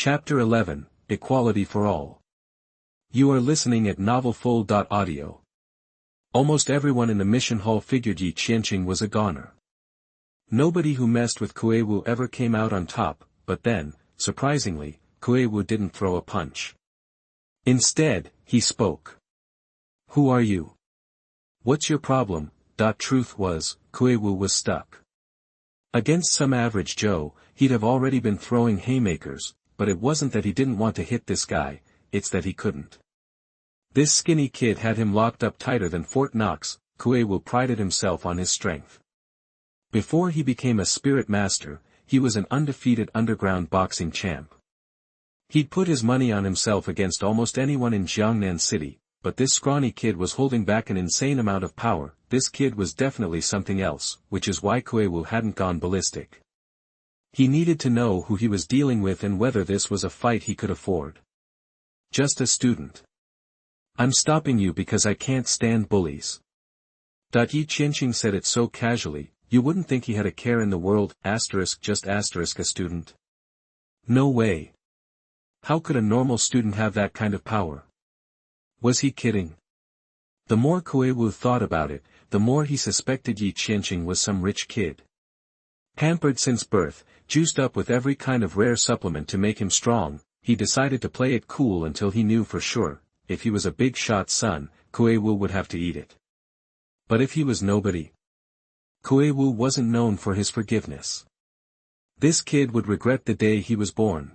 Chapter 11, Equality for All. You are listening at novelfull.audio. Almost everyone in the mission hall figured Ye Qianxing was a goner. Nobody who messed with Kuei-wu ever came out on top, but then, surprisingly, Kuei-wu didn't throw a punch. Instead, he spoke. Who are you? What's your problem? Truth was, Kuei-wu was stuck. Against some average Joe, he'd have already been throwing haymakers, but it wasn't that he didn't want to hit this guy, it's that he couldn't. This skinny kid had him locked up tighter than Fort Knox. Kuei-wu prided himself on his strength. Before he became a spirit master, he was an undefeated underground boxing champ. He'd put his money on himself against almost anyone in Jiangnan City, but this scrawny kid was holding back an insane amount of power. This kid was definitely something else, which is why Kuei-wu hadn't gone ballistic. He needed to know who he was dealing with and whether this was a fight he could afford. Just a student. I'm stopping you because I can't stand bullies. Ye Qianxing said it so casually, you wouldn't think he had a care in the world, just a student. No way. How could a normal student have that kind of power? Was he kidding? The more Kuei-wu thought about it, the more he suspected Ye Qianxing was some rich kid. Pampered since birth, juiced up with every kind of rare supplement to make him strong, he decided to play it cool until he knew for sure, if he was a big shot son, Kuei-wu would have to eat it. But if he was nobody? Kuei-wu wasn't known for his forgiveness. This kid would regret the day he was born.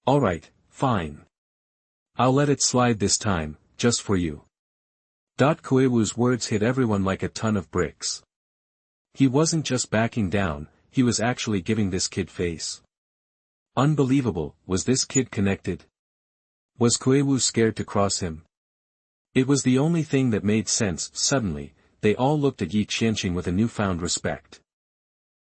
Alright, fine. I'll let it slide this time, just for you. Kuei-wu's words hit everyone like a ton of bricks. He wasn't just backing down, he was actually giving this kid face. Unbelievable. Was this kid connected? Was Kuei-wu scared to cross him? It was the only thing that made sense. Suddenly, they all looked at Ye Qianxing with a newfound respect.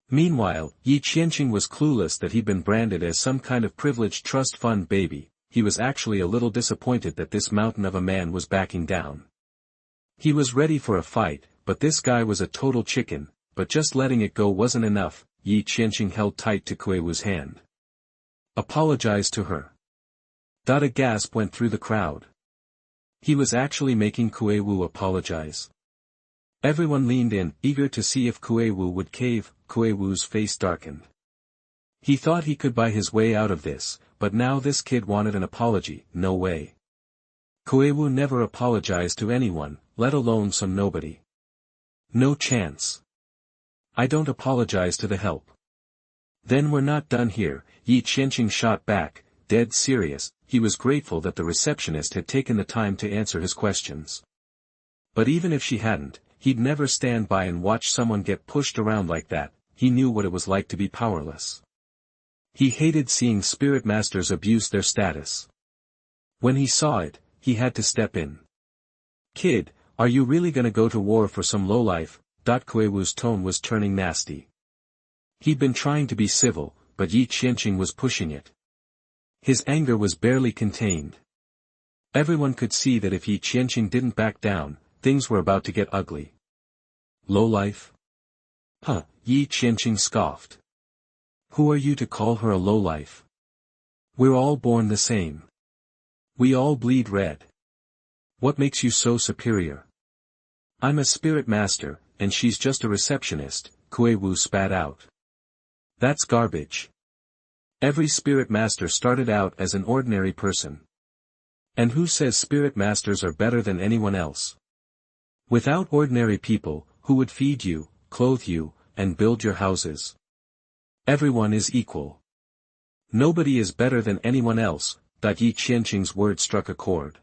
Meanwhile, Ye Qianxing was clueless that he'd been branded as some kind of privileged trust fund baby. He was actually a little disappointed that this mountain of a man was backing down. He was ready for a fight, but this guy was a total chicken, but just letting it go wasn't enough. Ye Qianxing held tight to Kuei-wu's hand. Apologize to her. A gasp went through the crowd. He was actually making Kuei-wu apologize. Everyone leaned in, eager to see if Kuei-wu would cave. Kuei-wu's face darkened. He thought he could buy his way out of this, but now this kid wanted an apology. No way. Kuei-wu never apologized to anyone, let alone some nobody. No chance. I don't apologize to the help. Then we're not done here. Ye Qianxing shot back, dead serious. He was grateful that the receptionist had taken the time to answer his questions. But even if she hadn't, he'd never stand by and watch someone get pushed around like that. He knew what it was like to be powerless. He hated seeing spirit masters abuse their status. When he saw it, he had to step in. Kid, are you really gonna go to war for some lowlife? Kuei-wu's tone was turning nasty. He'd been trying to be civil, but Ye Qianxing was pushing it. His anger was barely contained. Everyone could see that if Ye Qianxing didn't back down, things were about to get ugly. Lowlife? Huh, Ye Qianxing scoffed. Who are you to call her a lowlife? We're all born the same. We all bleed red. What makes you so superior? I'm a spirit master, and she's just a receptionist, Kuei-wu spat out. That's garbage. Every spirit master started out as an ordinary person. And who says spirit masters are better than anyone else? Without ordinary people, who would feed you, clothe you, and build your houses? Everyone is equal. Nobody is better than anyone else. Ye Qianxing's word struck a chord.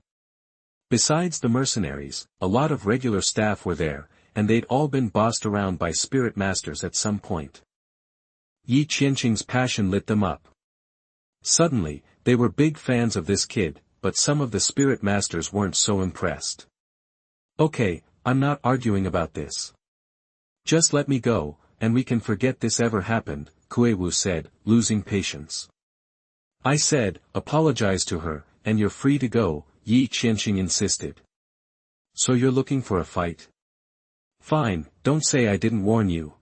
Besides the mercenaries, a lot of regular staff were there, and they'd all been bossed around by spirit masters at some point. Ye Qianxing's passion lit them up. Suddenly, they were big fans of this kid, but some of the spirit masters weren't so impressed. Okay, I'm not arguing about this. Just let me go, and we can forget this ever happened, Kuei-wu said, losing patience. I said, apologize to her, and you're free to go, Ye Qianxing insisted. So you're looking for a fight? Fine, don't say I didn't warn you.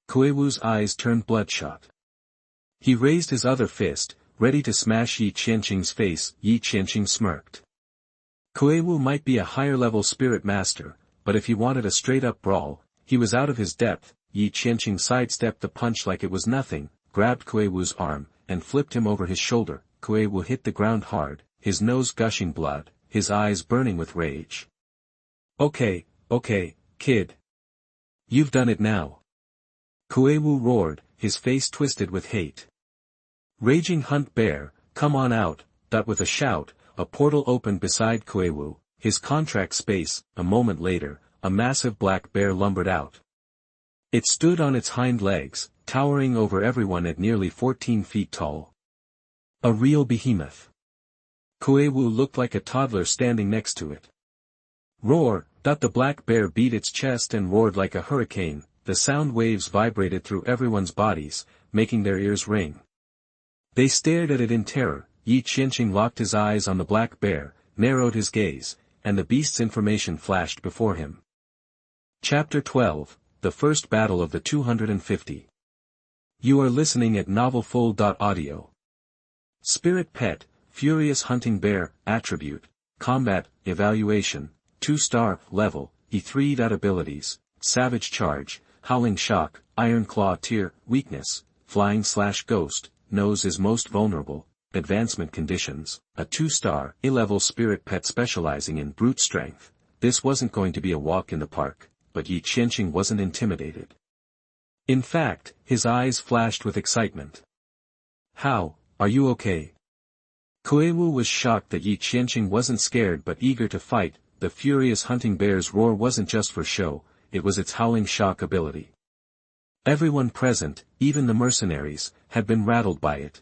Kuei-wu's eyes turned bloodshot. He raised his other fist, ready to smash Ye Qianxing's face. Ye Qianxing smirked. Kuei-Wu might be a higher-level spirit master, but if he wanted a straight-up brawl, he was out of his depth. Ye Qianxing sidestepped the punch like it was nothing, grabbed Kuei-Wu's arm, and flipped him over his shoulder. Kuei-Wu hit the ground hard, his nose gushing blood, his eyes burning with rage. Okay, kid. You've done it now. Kuei-Wu roared, his face twisted with hate. Raging Hunt Bear, come on out. With a shout, a portal opened beside Kuei-Wu, his contract space. A moment later, a massive black bear lumbered out. It stood on its hind legs, towering over everyone at nearly 14 feet tall. A real behemoth. Kuei-Wu looked like a toddler standing next to it. Roar! The black bear beat its chest and roared like a hurricane. The sound waves vibrated through everyone's bodies, making their ears ring. They stared at it in terror. Ye Qianxing locked his eyes on the black bear, narrowed his gaze, and the beast's information flashed before him. Chapter 12, The First Battle of the 250. You are listening at novelfull.audio. Spirit Pet, Furious Hunting Bear, Attribute, Combat, Evaluation, 2-star, Level, E3. Abilities, Savage Charge, Howling Shock, Iron Claw Tier, Weakness, Flying/Ghost, Nose is most vulnerable, Advancement Conditions, a 2-star, A-level spirit pet specializing in brute strength. This wasn't going to be a walk in the park, but Ye Qianxing wasn't intimidated. In fact, his eyes flashed with excitement. How, are you okay? Kuei-Wu was shocked that Ye Qianxing wasn't scared but eager to fight. The furious hunting bear's roar wasn't just for show, it was its howling shock ability. Everyone present, even the mercenaries, had been rattled by it.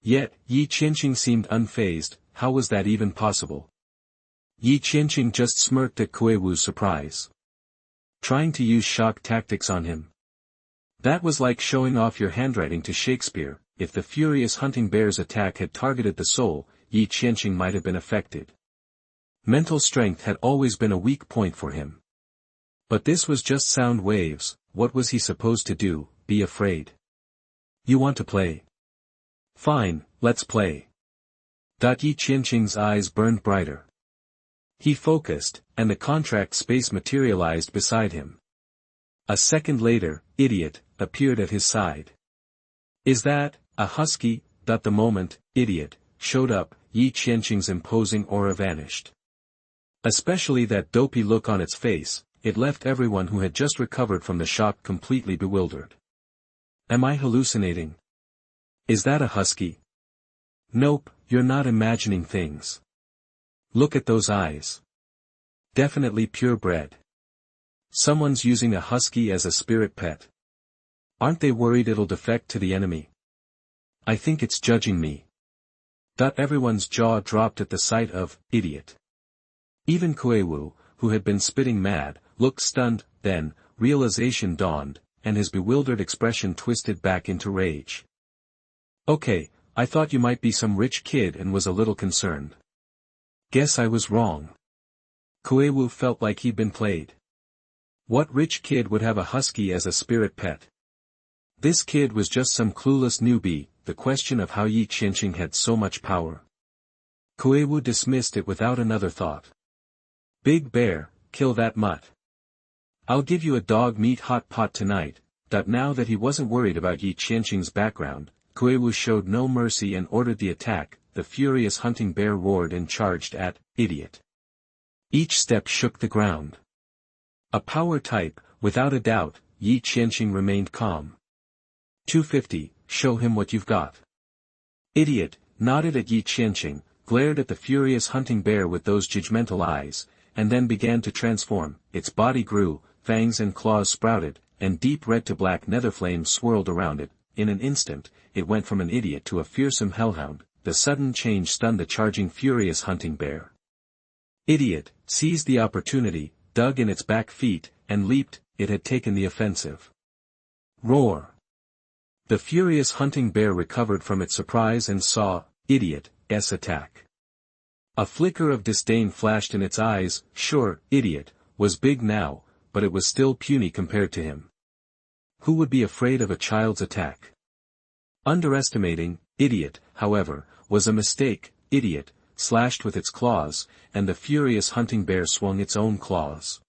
Yet, Ye Qianxing seemed unfazed. How was that even possible? Ye Qianxing just smirked at Kuei-Wu's surprise. Trying to use shock tactics on him? That was like showing off your handwriting to Shakespeare. If the furious hunting bear's attack had targeted the soul, Ye Qianxing might have been affected. Mental strength had always been a weak point for him. But this was just sound waves. What was he supposed to do? Be afraid? You want to play? Fine, let's play. Ye Qianxing's eyes burned brighter. He focused, and the contract space materialized beside him. A second later, Idiot appeared at his side. Is that a Husky? The moment Idiot showed up, Ye Qianxing's imposing aura vanished. Especially that dopey look on its face, it left everyone who had just recovered from the shock completely bewildered. Am I hallucinating? Is that a Husky? Nope, you're not imagining things. Look at those eyes. Definitely purebred. Someone's using a Husky as a spirit pet. Aren't they worried it'll defect to the enemy? I think it's judging me. Everyone's jaw dropped at the sight of Idiot. Even Kuei-Wu, who had been spitting mad, looked stunned. Then, realization dawned, and his bewildered expression twisted back into rage. Okay, I thought you might be some rich kid and was a little concerned. Guess I was wrong. Kuei-Wu felt like he'd been played. What rich kid would have a Husky as a spirit pet? This kid was just some clueless newbie. The question of how Ye Qianxing had so much power. Kuei-Wu dismissed it without another thought. Big Bear, kill that mutt. I'll give you a dog meat hot pot tonight. Now that he wasn't worried about Ye Qianxing's background, Kuei-Wu showed no mercy and ordered the attack. The furious hunting bear roared and charged at Idiot. Each step shook the ground. A power type, without a doubt. Ye Qianxing remained calm. 250, show him what you've got. Idiot nodded at Ye Qianxing, glared at the furious hunting bear with those judgmental eyes, and then began to transform. Its body grew, fangs and claws sprouted, and deep red to black nether flames swirled around it. In an instant, it went from an idiot to a fearsome hellhound. The sudden change stunned the charging furious hunting bear. Idiot seized the opportunity, dug in its back feet, and leaped. It had taken the offensive. Roar! The furious hunting bear recovered from its surprise and saw Idiot's attack. A flicker of disdain flashed in its eyes. Sure, Idiot was big now, but it was still puny compared to him. Who would be afraid of a child's attack? Underestimating idiot, however, was a mistake, idiot, slashed with its claws, and the furious hunting bear swung its own claws.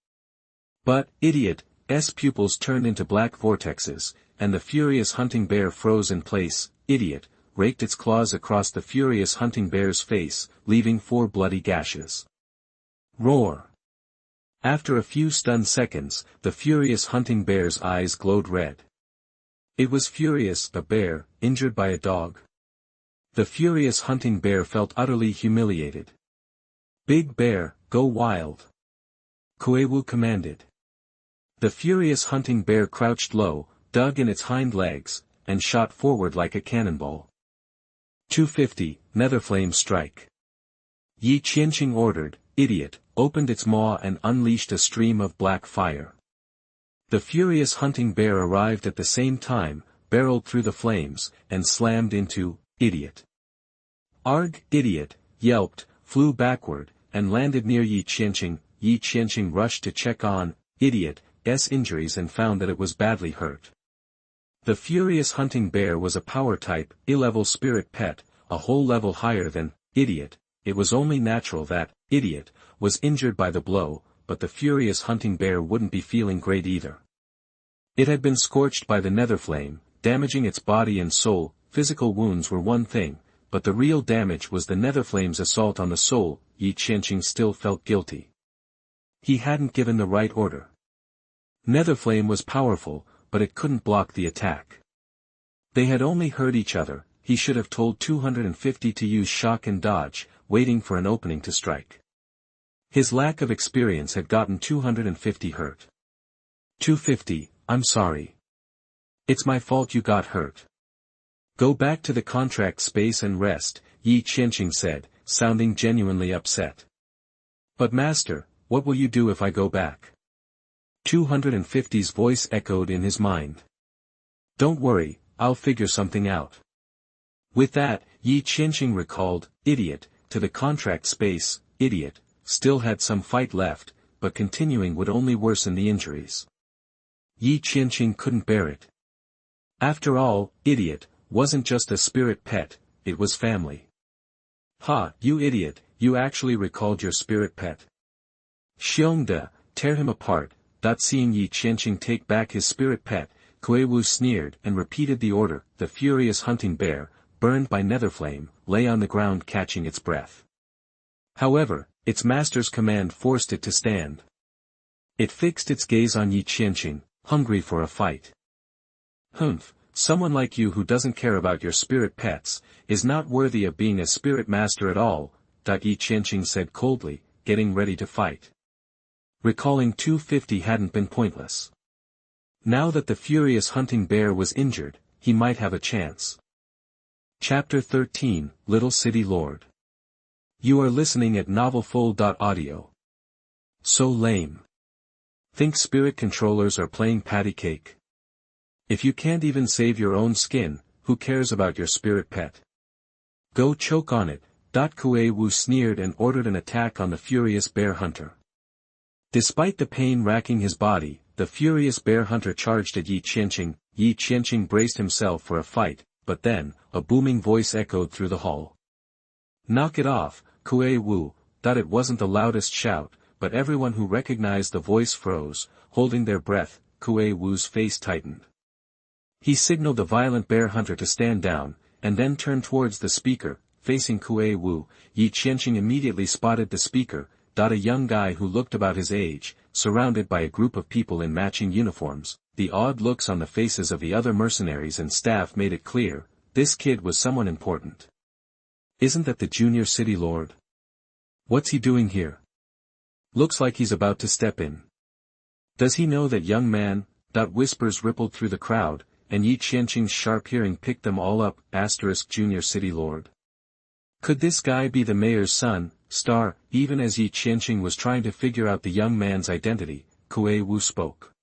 But, idiot's pupils turned into black vortexes, and the furious hunting bear froze in place, idiot, raked its claws across the furious hunting bear's face, leaving 4 bloody gashes. Roar! After a few stunned seconds, the furious hunting bear's eyes glowed red. It was Furious, a bear, injured by a dog. The furious hunting bear felt utterly humiliated. Big Bear, go wild! Kuei-wu commanded. The furious hunting bear crouched low, dug in its hind legs, and shot forward like a cannonball. 250, Netherflame strike. Ye Qianxing ordered, idiot, opened its maw and unleashed a stream of black fire. The furious hunting bear arrived at the same time, barreled through the flames, and slammed into, idiot. Arg, idiot, yelped, flew backward, and landed near Ye Qianxing. Ye Qianxing rushed to check on, idiot's injuries and found that it was badly hurt. The furious hunting bear was a power-type, I-level spirit pet, a whole level higher than, idiot. It was only natural that, idiot, was injured by the blow, but the furious hunting bear wouldn't be feeling great either. It had been scorched by the netherflame, damaging its body and soul. Physical wounds were one thing, but the real damage was the netherflame's assault on the soul. Ye Qianxing still felt guilty. He hadn't given the right order. Netherflame was powerful, but it couldn't block the attack. They had only hurt each other. He should have told 250 to use shock and dodge, waiting for an opening to strike. His lack of experience had gotten 250 hurt. 250, I'm sorry. It's my fault you got hurt. Go back to the contract space and rest, Ye Qianxing said, sounding genuinely upset. But master, what will you do if I go back? 250's voice echoed in his mind. Don't worry, I'll figure something out. With that, Ye Qianxing recalled, idiot, to the contract space. Idiot still had some fight left, but continuing would only worsen the injuries. Ye Qianxing couldn't bear it. After all, idiot wasn't just a spirit pet, it was family. Ha, you idiot, you actually recalled your spirit pet. Xiongde, tear him apart. Seeing Ye Qianxing take back his spirit pet, Kuei-wu sneered and repeated the order. The furious hunting bear, burned by netherflame, lay on the ground catching its breath. However, its master's command forced it to stand. It fixed its gaze on Ye Qianxing, hungry for a fight. Humph, someone like you who doesn't care about your spirit pets, is not worthy of being a spirit master at all, Ye Qianxing said coldly, getting ready to fight. Recalling 250 hadn't been pointless. Now that the furious hunting bear was injured, he might have a chance. Chapter 13, Little City Lord. You are listening at novelfull.audio. So lame. Think spirit controllers are playing patty cake? If you can't even save your own skin, who cares about your spirit pet? Go choke on it. Kuei-wu sneered and ordered an attack on the furious bear hunter. Despite the pain racking his body, the furious bear hunter charged at Ye Qianxing. Ye Qianxing braced himself for a fight, but then, a booming voice echoed through the hall. Knock it off, Kuei-wu. It wasn't the loudest shout, but everyone who recognized the voice froze, holding their breath. Kuei-wu's face tightened. He signaled the violent bear hunter to stand down, and then turned towards the speaker, facing Kuei-wu. Ye Qianxing immediately spotted the speaker. A young guy who looked about his age, surrounded by a group of people in matching uniforms. The odd looks on the faces of the other mercenaries and staff made it clear, this kid was someone important. Isn't that the junior city lord? What's he doing here? Looks like he's about to step in. Does he know that young man? Whispers rippled through the crowd, and Ye Qianxing's sharp hearing picked them all up. Junior city lord. Could this guy be the mayor's son? Even as Ye Qianxing was trying to figure out the young man's identity, Kuei-wu spoke.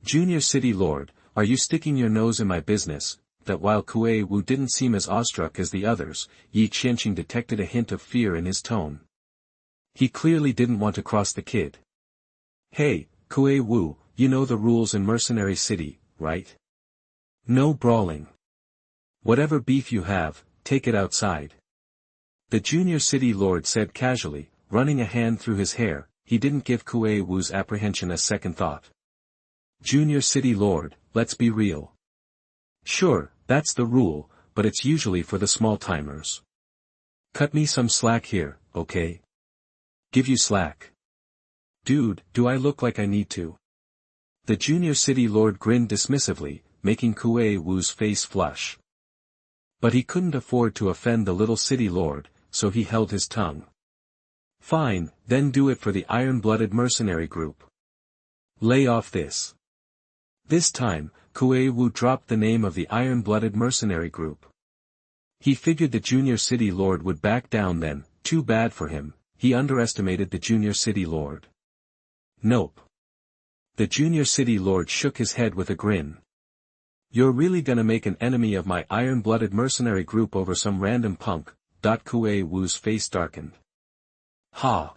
Junior City Lord, are you sticking your nose in my business? While Kuei-wu didn't seem as awestruck as the others, Ye Qianxing detected a hint of fear in his tone. He clearly didn't want to cross the kid. Hey, Kuei-wu, you know the rules in Mercenary City, right? No brawling. Whatever beef you have, take it outside. The junior city lord said casually, running a hand through his hair. He didn't give Kuei Wu's apprehension a second thought. Junior city lord, let's be real. Sure, that's the rule, but it's usually for the small-timers. Cut me some slack here, okay? Give you slack. Dude, do I look like I need to? The junior city lord grinned dismissively, making Kuei Wu's face flush. But he couldn't afford to offend the little city lord, so he held his tongue. Fine, then do it for the iron-blooded mercenary group. Lay off this. This time, Kuei Wu dropped the name of the iron-blooded mercenary group. He figured the junior city lord would back down then. Too bad for him, he underestimated the junior city lord. Nope. The junior city lord shook his head with a grin. You're really gonna make an enemy of my iron-blooded mercenary group over some random punk? Kuei Wu's face darkened. Ha!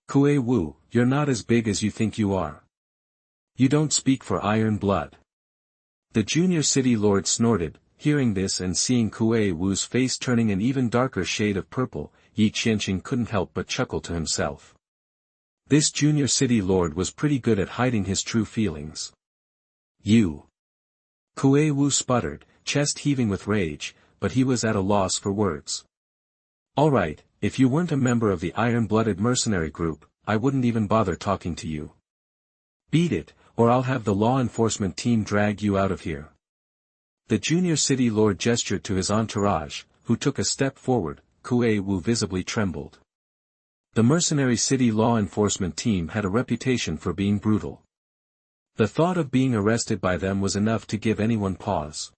Kuei Wu, you're not as big as you think you are. You don't speak for iron blood. The junior city lord snorted, hearing this and seeing Kuei Wu's face turning an even darker shade of purple. Ye Qianxing couldn't help but chuckle to himself. This junior city lord was pretty good at hiding his true feelings. You. Kuei Wu sputtered, chest heaving with rage, but he was at a loss for words. Alright, if you weren't a member of the iron-blooded mercenary group, I wouldn't even bother talking to you. Beat it, or I'll have the law enforcement team drag you out of here. The junior city lord gestured to his entourage, who took a step forward. Kuei Wu visibly trembled. The mercenary city law enforcement team had a reputation for being brutal. The thought of being arrested by them was enough to give anyone pause.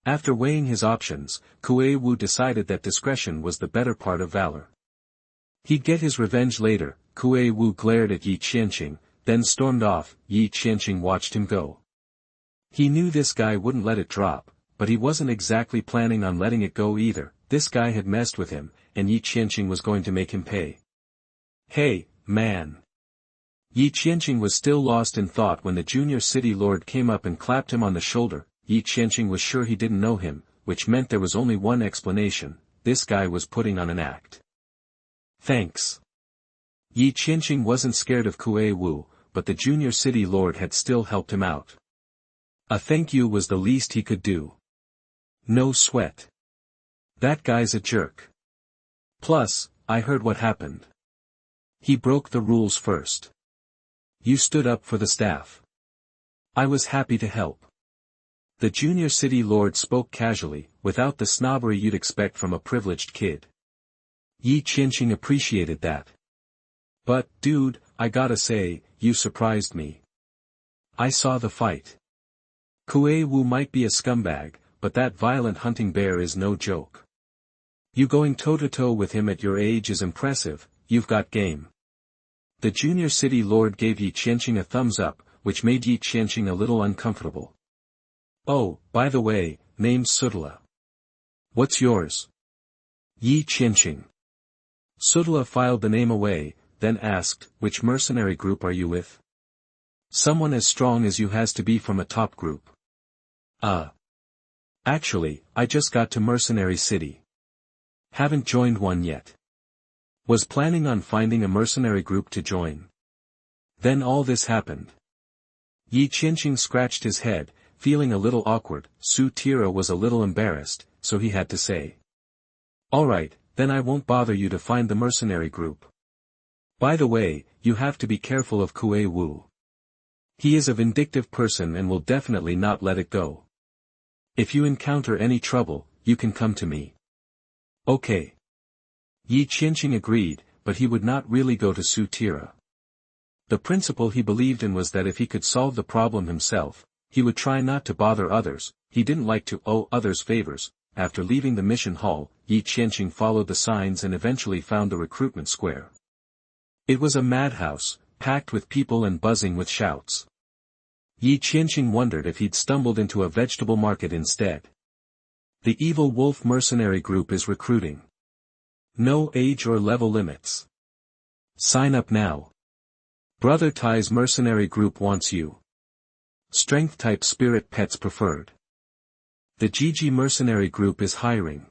After weighing his options, Kuei Wu decided that discretion was the better part of valor. He'd get his revenge later. Kuei Wu glared at Ye Qianxing, then stormed off. Ye Qianxing watched him go. He knew this guy wouldn't let it drop, but he wasn't exactly planning on letting it go either. This guy had messed with him, and Ye Qianxing was going to make him pay. Hey, man. Ye Qianxing was still lost in thought when the junior city lord came up and clapped him on the shoulder. Ye Qianxing was sure he didn't know him, which meant there was only one explanation: this guy was putting on an act. Thanks. Ye Qianxing wasn't scared of Kuei Wu, but the junior city lord had still helped him out. A thank you was the least he could do. No sweat. That guy's a jerk. Plus, I heard what happened. He broke the rules first. You stood up for the staff. I was happy to help. The junior city lord spoke casually, without the snobbery you'd expect from a privileged kid. Ye Qianxing appreciated that. But, dude, I gotta say, you surprised me. I saw the fight. Kuei Wu might be a scumbag, but that violent hunting bear is no joke. You going toe-to-toe with him at your age is impressive. You've got game. The junior city lord gave Ye Qianxing a thumbs up, which made Ye Qianxing a little uncomfortable. Oh, by the way, name's Sudala. What's yours? Ye Qianxing. Sudala filed the name away, then asked, which mercenary group are you with? Someone as strong as you has to be from a top group. Actually, I just got to Mercenary City. Haven't joined one yet. Was planning on finding a mercenary group to join. Then all this happened. Ye Qianxing scratched his head, feeling a little awkward. Su Tira was a little embarrassed, so he had to say. Alright, then I won't bother you to find the mercenary group. By the way, you have to be careful of Kuei Wu. He is a vindictive person and will definitely not let it go. If you encounter any trouble, you can come to me. Okay. Ye Qianxing agreed, but he would not really go to Su Tira. The principle he believed in was that if he could solve the problem himself, he would try not to bother others. He didn't like to owe others favors. After leaving the mission hall, Ye Qianxing followed the signs and eventually found the recruitment square. It was a madhouse, packed with people and buzzing with shouts. Ye Qianxing wondered if he'd stumbled into a vegetable market instead. The evil wolf mercenary group is recruiting. No age or level limits. Sign up now. Brother Tai's mercenary group wants you. Strength type spirit pets preferred. The GG mercenary group is hiring.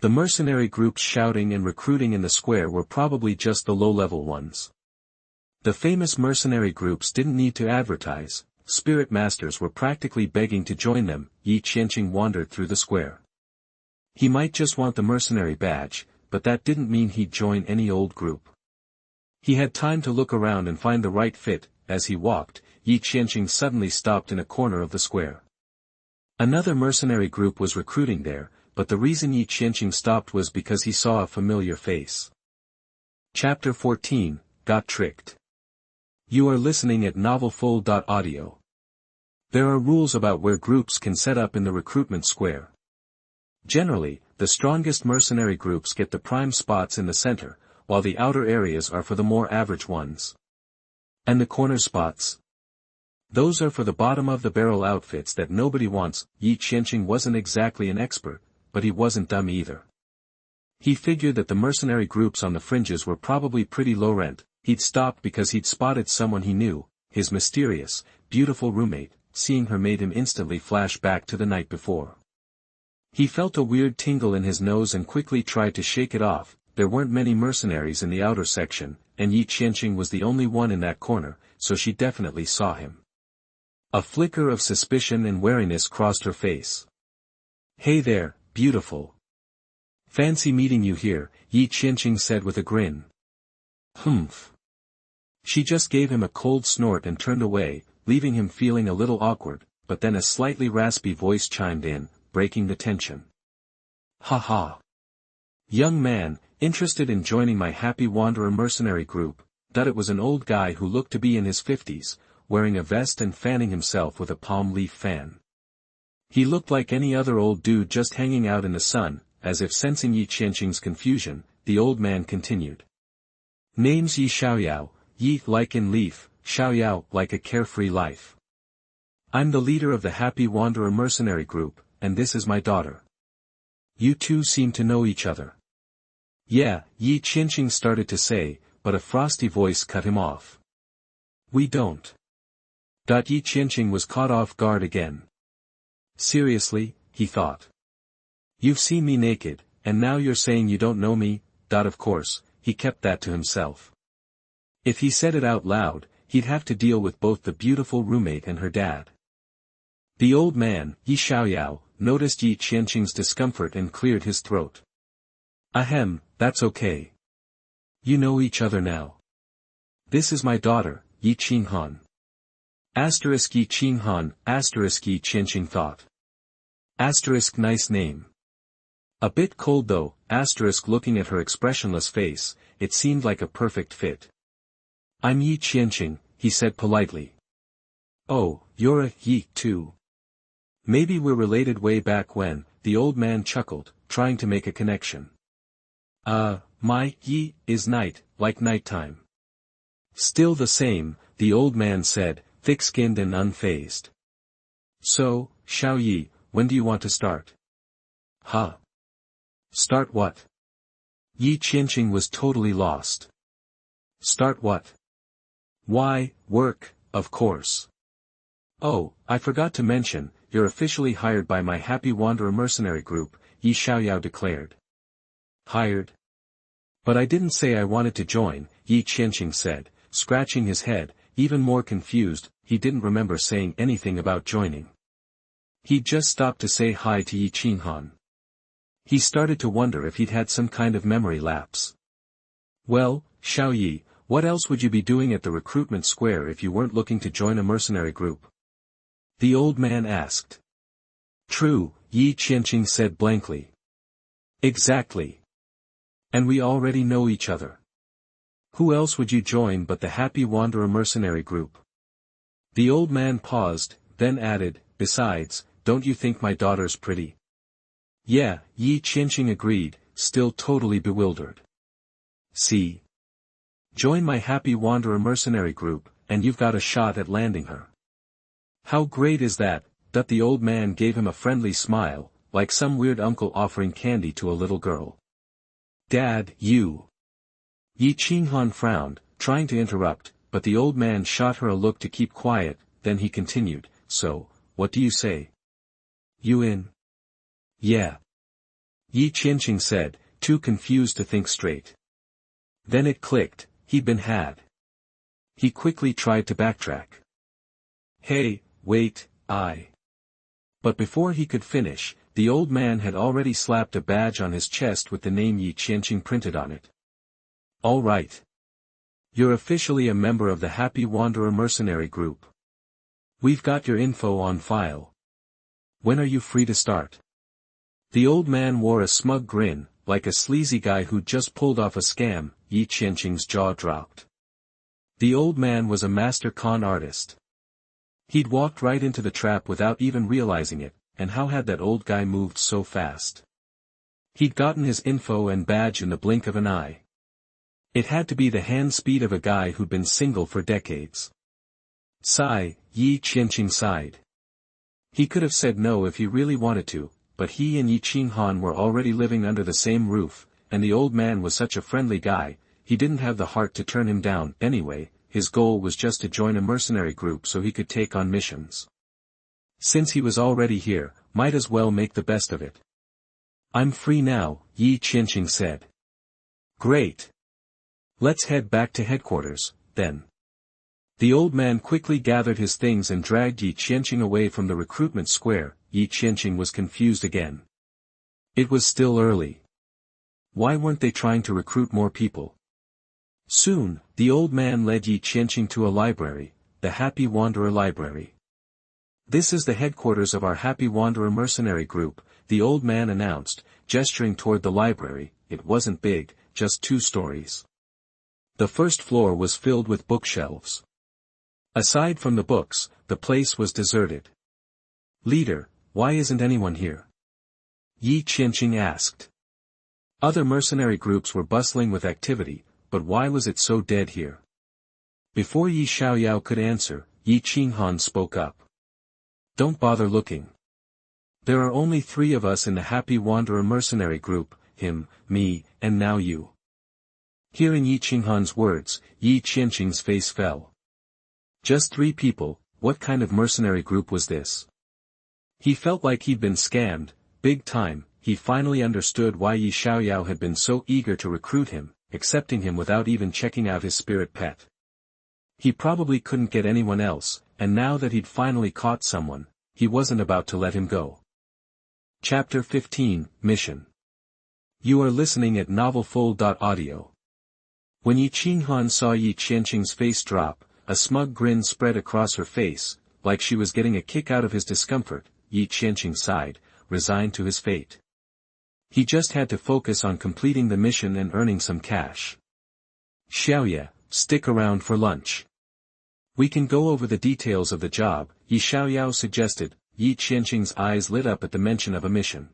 The mercenary groups shouting and recruiting in the square were probably just the low-level ones. The famous mercenary groups didn't need to advertise, spirit masters were practically begging to join them. Ye Qianxing wandered through the square. He might just want the mercenary badge, but that didn't mean he'd join any old group. He had time to look around and find the right fit. As he walked, Ye Qianxing suddenly stopped in a corner of the square. Another mercenary group was recruiting there, but the reason Ye Qianxing stopped was because he saw a familiar face. Chapter 14, Got Tricked. You are listening at novelfull.audio. There are rules about where groups can set up in the recruitment square. Generally, the strongest mercenary groups get the prime spots in the center, while the outer areas are for the more average ones. And the corner spots? Those are for the bottom-of-the-barrel outfits that nobody wants. Ye Qianxing wasn't exactly an expert, but he wasn't dumb either. He figured that the mercenary groups on the fringes were probably pretty low rent. He'd stopped because he'd spotted someone he knew, his mysterious, beautiful roommate. Seeing her made him instantly flash back to the night before. He felt a weird tingle in his nose and quickly tried to shake it off. There weren't many mercenaries in the outer section, and Ye Qianxing was the only one in that corner, so she definitely saw him. A flicker of suspicion and wariness crossed her face. "Hey there, beautiful. Fancy meeting you here," Ye Qianxing said with a grin. "Humph." She just gave him a cold snort and turned away, leaving him feeling a little awkward, but then a slightly raspy voice chimed in, breaking the tension. "Ha ha. Young man, interested in joining my Happy Wanderer mercenary group?" That it was an old guy who looked to be in his 50s, wearing a vest and fanning himself with a palm leaf fan. He looked like any other old dude just hanging out in the sun. As if sensing Ye Qianxing's confusion, the old man continued. "Name's Ye Xiaoyao, Ye like in leaf, Xiaoyao like a carefree life. I'm the leader of the Happy Wanderer mercenary group, and this is my daughter. You two seem to know each other." "Yeah," Ye Qianxing started to say, but a frosty voice cut him off. "We don't." Ye Qianxing was caught off guard again. Seriously, he thought. You've seen me naked, and now you're saying you don't know me? Of course, he kept that to himself. If he said it out loud, he'd have to deal with both the beautiful roommate and her dad. The old man, Ye Xiaoyao, noticed Ye Qianxing's discomfort and cleared his throat. "Ahem, that's okay. You know each other now. This is my daughter, Ye Qianxing." Asterisk Ye Qianxing, asterisk Ye Qianxing thought. Asterisk nice name. A bit cold though, asterisk looking at her expressionless face, it seemed like a perfect fit. "I'm Ye Qianxing," he said politely. "Oh, you're a Ye too. Maybe we're related way back when," the old man chuckled, trying to make a connection. My Ye is night, like nighttime." "Still the same," the old man said, thick-skinned and unfazed. "So, Xiao Yi, when do you want to start?" "Huh? Start what?" Ye Qianxing was totally lost. "Start what?" "Why, work, of course." "Oh, I forgot to mention, you're officially hired by my Happy Wanderer mercenary group," Ye Xiaoyao declared. "Hired? But I didn't say I wanted to join," Ye Qianxing said, scratching his head, even more confused. He didn't remember saying anything about joining. He'd just stopped to say hi to Ye Qianxing. He started to wonder if he'd had some kind of memory lapse. "Well, Xiao Yi, what else would you be doing at the recruitment square if you weren't looking to join a mercenary group?" the old man asked. "True," Ye Qianxing said blankly. "Exactly. And we already know each other. Who else would you join but the Happy Wanderer mercenary group?" The old man paused, then added, "Besides, don't you think my daughter's pretty?" "Yeah," Ye Qianxing agreed, still totally bewildered. "See? Join my Happy Wanderer mercenary group, and you've got a shot at landing her." "How great is that?" The old man gave him a friendly smile, like some weird uncle offering candy to a little girl. "Dad, you." Ye Qianxing frowned, trying to interrupt, but the old man shot her a look to keep quiet, then he continued, "So, what do you say?" You in? Yeah. Ye Qianxing said, too confused to think straight. Then it clicked, he'd been had. He quickly tried to backtrack. Hey, wait, But before he could finish, the old man had already slapped a badge on his chest with the name Ye Qianxing printed on it. All right. You're officially a member of the Happy Wanderer mercenary group. We've got your info on file. When are you free to start? The old man wore a smug grin, like a sleazy guy who'd just pulled off a scam. Ye Qianxing's jaw dropped. The old man was a master con artist. He'd walked right into the trap without even realizing it, and how had that old guy moved so fast? He'd gotten his info and badge in the blink of an eye. It had to be the hand speed of a guy who'd been single for decades. Sigh, Ye Qianxing sighed. He could have said no if he really wanted to, but he and Ye Qianxing were already living under the same roof, and the old man was such a friendly guy, he didn't have the heart to turn him down. Anyway, his goal was just to join a mercenary group so he could take on missions. Since he was already here, might as well make the best of it. I'm free now, Ye Qianxing said. Great. Let's head back to headquarters, then. The old man quickly gathered his things and dragged Ye Qianxing away from the recruitment square. Ye Qianxing was confused again. It was still early. Why weren't they trying to recruit more people? Soon, the old man led Ye Qianxing to a library, the Happy Wanderer Library. This is the headquarters of our Happy Wanderer mercenary group, the old man announced, gesturing toward the library. It wasn't big, just 2 stories. The first floor was filled with bookshelves. Aside from the books, the place was deserted. Leader, why isn't anyone here? Ye Qianxing asked. Other mercenary groups were bustling with activity, but why was it so dead here? Before Ye Xiaoyao could answer, Ye Qianxing spoke up. Don't bother looking. There are only 3 of us in the Happy Wanderer mercenary group, him, me, and now you. Hearing Ye Qianxing's words, Ye Qianxing's face fell. Just 3 people, what kind of mercenary group was this? He felt like he'd been scammed, big time. He finally understood why Ye Xiaoyao had been so eager to recruit him, accepting him without even checking out his spirit pet. He probably couldn't get anyone else, and now that he'd finally caught someone, he wasn't about to let him go. Chapter 15, Mission. You are listening at novelfull.audio. When Ye Qianxing saw Ye Qianxing's face drop, a smug grin spread across her face, like she was getting a kick out of his discomfort. Ye Qianxing sighed, resigned to his fate. He just had to focus on completing the mission and earning some cash. Xiaoya, stick around for lunch. We can go over the details of the job, Ye Xiaoyao suggested. Ye Qianxing's eyes lit up at the mention of a mission.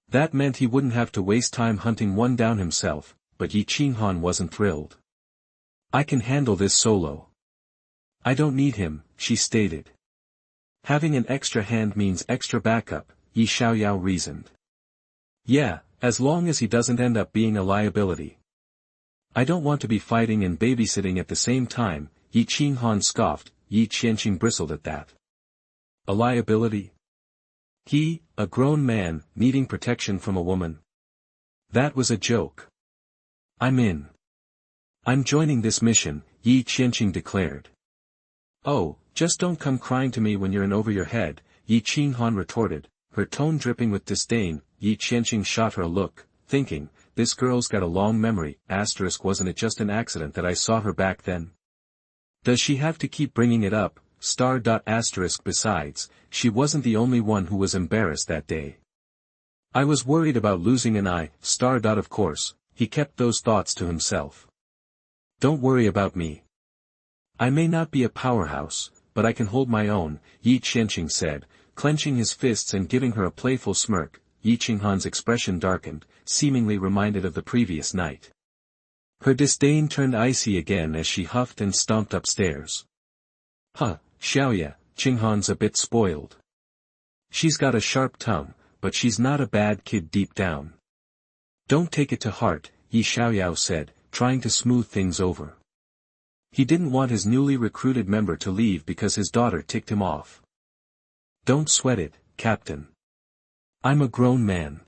That meant he wouldn't have to waste time hunting one down himself, but Ye Qianxing wasn't thrilled. I can handle this solo. I don't need him, she stated. Having an extra hand means extra backup, Ye Xiaoyao reasoned. Yeah, as long as he doesn't end up being a liability. I don't want to be fighting and babysitting at the same time, Ye Qianxing scoffed. Ye Qianxing bristled at that. A liability? He, a grown man, needing protection from a woman? That was a joke. I'm in. I'm joining this mission, Ye Qianxing declared. Oh, just don't come crying to me when you're in over your head, Ye Qianxing retorted, her tone dripping with disdain. Ye Qianxing shot her a look, thinking, this girl's got a long memory. Wasn't it just an accident that I saw her back then? Does she have to keep bringing it up? Besides, she wasn't the only one who was embarrassed that day. I was worried about losing an eye. Of course, he kept those thoughts to himself. Don't worry about me. I may not be a powerhouse, but I can hold my own, Ye Qianxing said, clenching his fists and giving her a playful smirk. Ye Qianxing's expression darkened, seemingly reminded of the previous night. Her disdain turned icy again as she huffed and stomped upstairs. Huh, Xiaoya, Qinghang's a bit spoiled. She's got a sharp tongue, but she's not a bad kid deep down. Don't take it to heart, Ye Xiaoyao said, trying to smooth things over. He didn't want his newly recruited member to leave because his daughter ticked him off. Don't sweat it, Captain. I'm a grown man.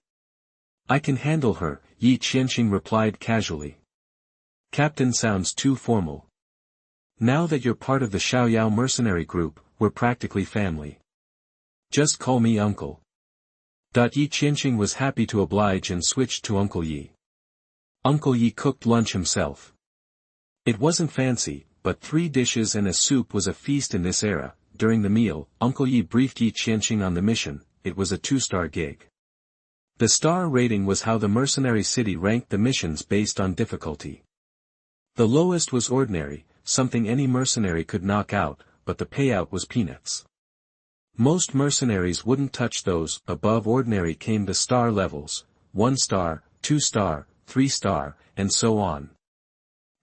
I can handle her, Ye Qianxing replied casually. Captain sounds too formal. Now that you're part of the Xiaoyao mercenary group, we're practically family. Just call me Uncle. Ye Qianxing was happy to oblige and switched to Uncle Yi. Uncle Yi cooked lunch himself. It wasn't fancy, but 3 dishes and a soup was a feast in this era. During the meal, Uncle Yi briefed Ye Qianxing on the mission. It was a 2-star gig. The star rating was how the mercenary city ranked the missions based on difficulty. The lowest was ordinary, something any mercenary could knock out, but the payout was peanuts. Most mercenaries wouldn't touch those. Above ordinary came the star levels, 1 star, 2 star, 3 star, and so on.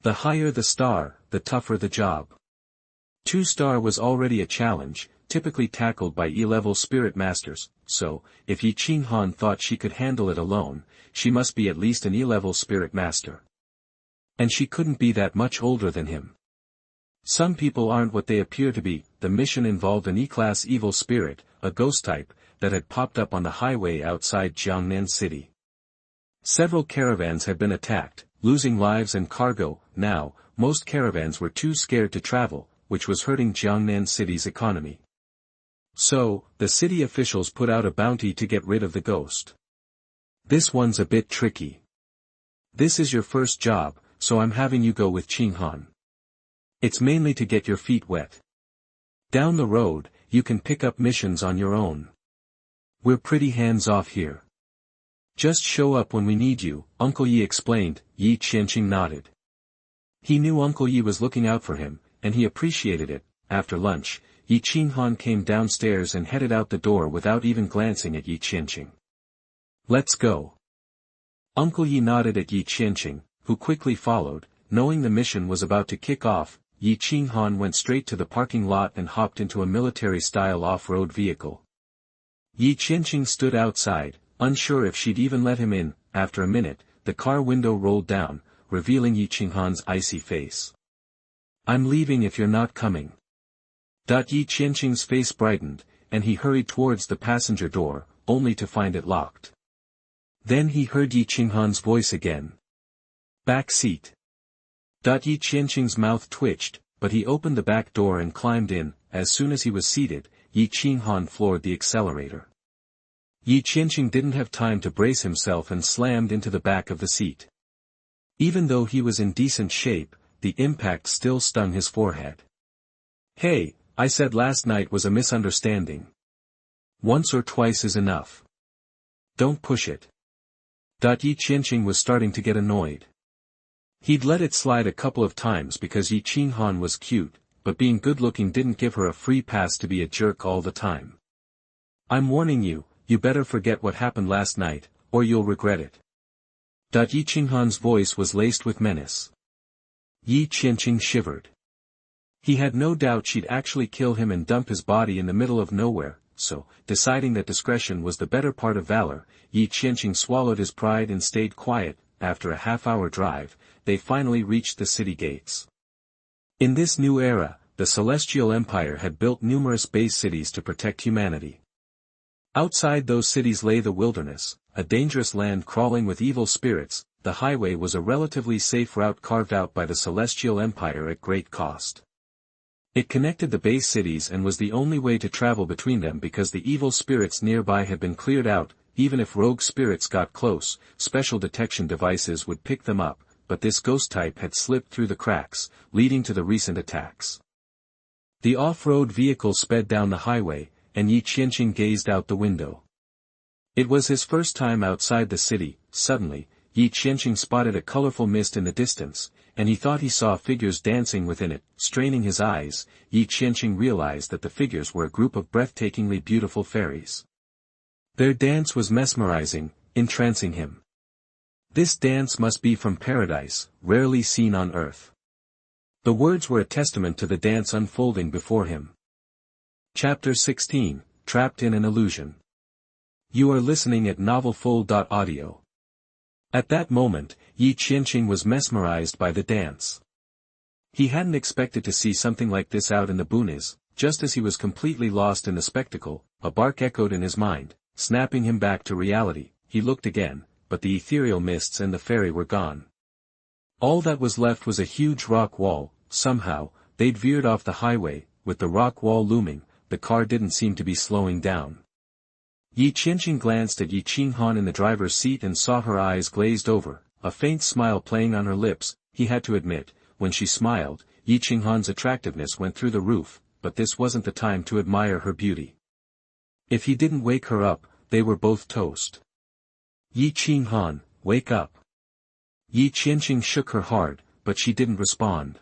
The higher the star, the tougher the job. 2 star was already a challenge, typically tackled by E-level spirit masters, so, if Ye Qianxing thought she could handle it alone, she must be at least an E-level spirit master. And she couldn't be that much older than him. Some people aren't what they appear to be. The mission involved an E-class evil spirit, a ghost type, that had popped up on the highway outside Jiangnan City. Several caravans had been attacked, losing lives and cargo. Now, most caravans were too scared to travel, which was hurting Jiangnan City's economy. So, the city officials put out a bounty to get rid of the ghost. This one's a bit tricky. This is your first job, so I'm having you go with Qianxing. It's mainly to get your feet wet. Down the road, you can pick up missions on your own. We're pretty hands-off here. Just show up when we need you, Uncle Yi explained. Ye Qianxing nodded. He knew Uncle Yi was looking out for him, and he appreciated it. After lunch, Ye Qianxing came downstairs and headed out the door without even glancing at Ye Qianxing. Let's go. Uncle Yi nodded at Ye Qianxing, who quickly followed. Knowing the mission was about to kick off, Ye Qianxing went straight to the parking lot and hopped into a military-style off-road vehicle. Ye Qianxing stood outside, unsure if she'd even let him in. After a minute, the car window rolled down, revealing Ye Qianxing's icy face. I'm leaving if you're not coming. Ye Qianxing's face brightened, and he hurried towards the passenger door, only to find it locked. Then he heard Ye Qianxing's voice again. Back seat. Ye Qianxing's mouth twitched, but he opened the back door and climbed in. As soon as he was seated, Ye Qianxing floored the accelerator. Ye Qianxing didn't have time to brace himself and slammed into the back of the seat. Even though he was in decent shape, the impact still stung his forehead. Hey, I said last night was a misunderstanding. Once or twice is enough. Don't push it. Ye Qianxing was starting to get annoyed. He'd let it slide a couple of times because Ye Qianxing was cute, but being good-looking didn't give her a free pass to be a jerk all the time. I'm warning you, you better forget what happened last night, or you'll regret it. Ye Qianxing's voice was laced with menace. Ye Qianxing shivered. He had no doubt she'd actually kill him and dump his body in the middle of nowhere, so, deciding that discretion was the better part of valor, Ye Qianxing swallowed his pride and stayed quiet. After a half-hour drive, they finally reached the city gates. In this new era, the Celestial Empire had built numerous base cities to protect humanity. Outside those cities lay the wilderness, a dangerous land crawling with evil spirits. The highway was a relatively safe route carved out by the Celestial Empire at great cost. It connected the base cities and was the only way to travel between them because the evil spirits nearby had been cleared out. Even if rogue spirits got close, special detection devices would pick them up, but this ghost type had slipped through the cracks, leading to the recent attacks. The off-road vehicle sped down the highway, and Ye Qianxing gazed out the window. It was his first time outside the city. Suddenly, Ye Qianxing spotted a colorful mist in the distance, and he thought he saw figures dancing within it. Straining his eyes, Ye Qianxing realized that the figures were a group of breathtakingly beautiful fairies. Their dance was mesmerizing, entrancing him. This dance must be from paradise, rarely seen on Earth. The words were a testament to the dance unfolding before him. Chapter 16, Trapped in an Illusion. You are listening at novelfull.audio. At that moment, Ye Qianxing was mesmerized by the dance. He hadn't expected to see something like this out in the boonies. Just as he was completely lost in the spectacle, a bark echoed in his mind, snapping him back to reality. He looked again, but the ethereal mists and the ferry were gone. All that was left was a huge rock wall. Somehow, they'd veered off the highway. With the rock wall looming, the car didn't seem to be slowing down. Ye Qianxing glanced at Ye Qianxing in the driver's seat and saw her eyes glazed over, a faint smile playing on her lips. He had to admit, when she smiled, Ye Qianxing's attractiveness went through the roof, but this wasn't the time to admire her beauty. If he didn't wake her up, they were both toast. Ye Qianxing, wake up. Ye Qianxing shook her hard, but she didn't respond.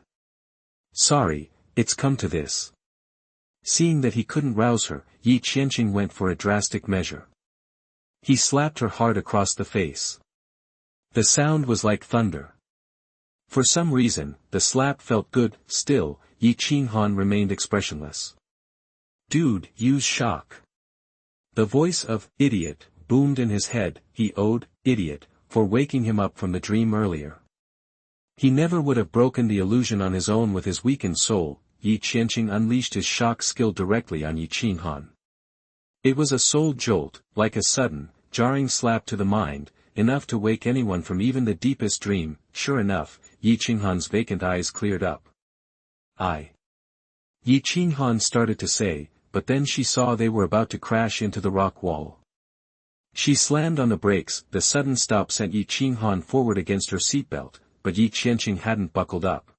Sorry, it's come to this. Seeing that he couldn't rouse her, Ye Qianxing went for a drastic measure. He slapped her hard across the face. The sound was like thunder. For some reason, the slap felt good. Still, Ye Qianxing remained expressionless. Dude, use shock. The voice of idiot boomed in his head. He owed idiot for waking him up from the dream earlier. He never would have broken the illusion on his own with his weakened soul. Ye Qianxing unleashed his shock skill directly on Ye Qianxing. It was a soul jolt, like a sudden, jarring slap to the mind, enough to wake anyone from even the deepest dream. Sure enough, Ye Qianxing's vacant eyes cleared up. Ye Qianxing started to say, but then she saw they were about to crash into the rock wall. She slammed on the brakes. The sudden stop sent Ye Qianxing forward against her seatbelt, but Ye Qianxing hadn't buckled up.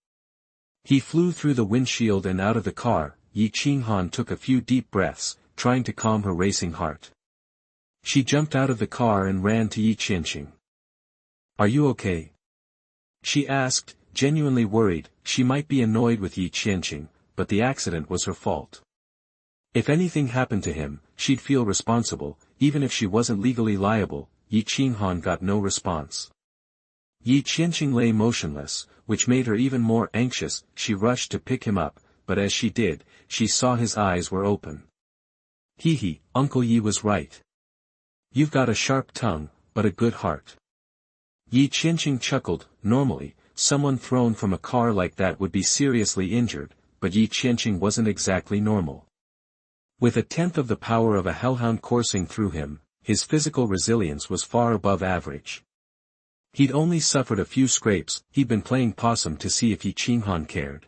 He flew through the windshield and out of the car. Ye Qianxing took a few deep breaths, trying to calm her racing heart. She jumped out of the car and ran to Ye Qianxing. Are you okay? She asked, genuinely worried. She might be annoyed with Ye Qianxing, but the accident was her fault. If anything happened to him, she'd feel responsible, even if she wasn't legally liable. Ye Qianxing got no response. Ye Qianxing lay motionless, which made her even more anxious. She rushed to pick him up, but as she did, she saw his eyes were open. Hee, Uncle Ye was right. You've got a sharp tongue, but a good heart. Ye Qianxing chuckled. Normally, someone thrown from a car like that would be seriously injured, but Ye Qianxing wasn't exactly normal. With a tenth of the power of a hellhound coursing through him, his physical resilience was far above average. He'd only suffered a few scrapes. He'd been playing possum to see if Ye Qianxing cared.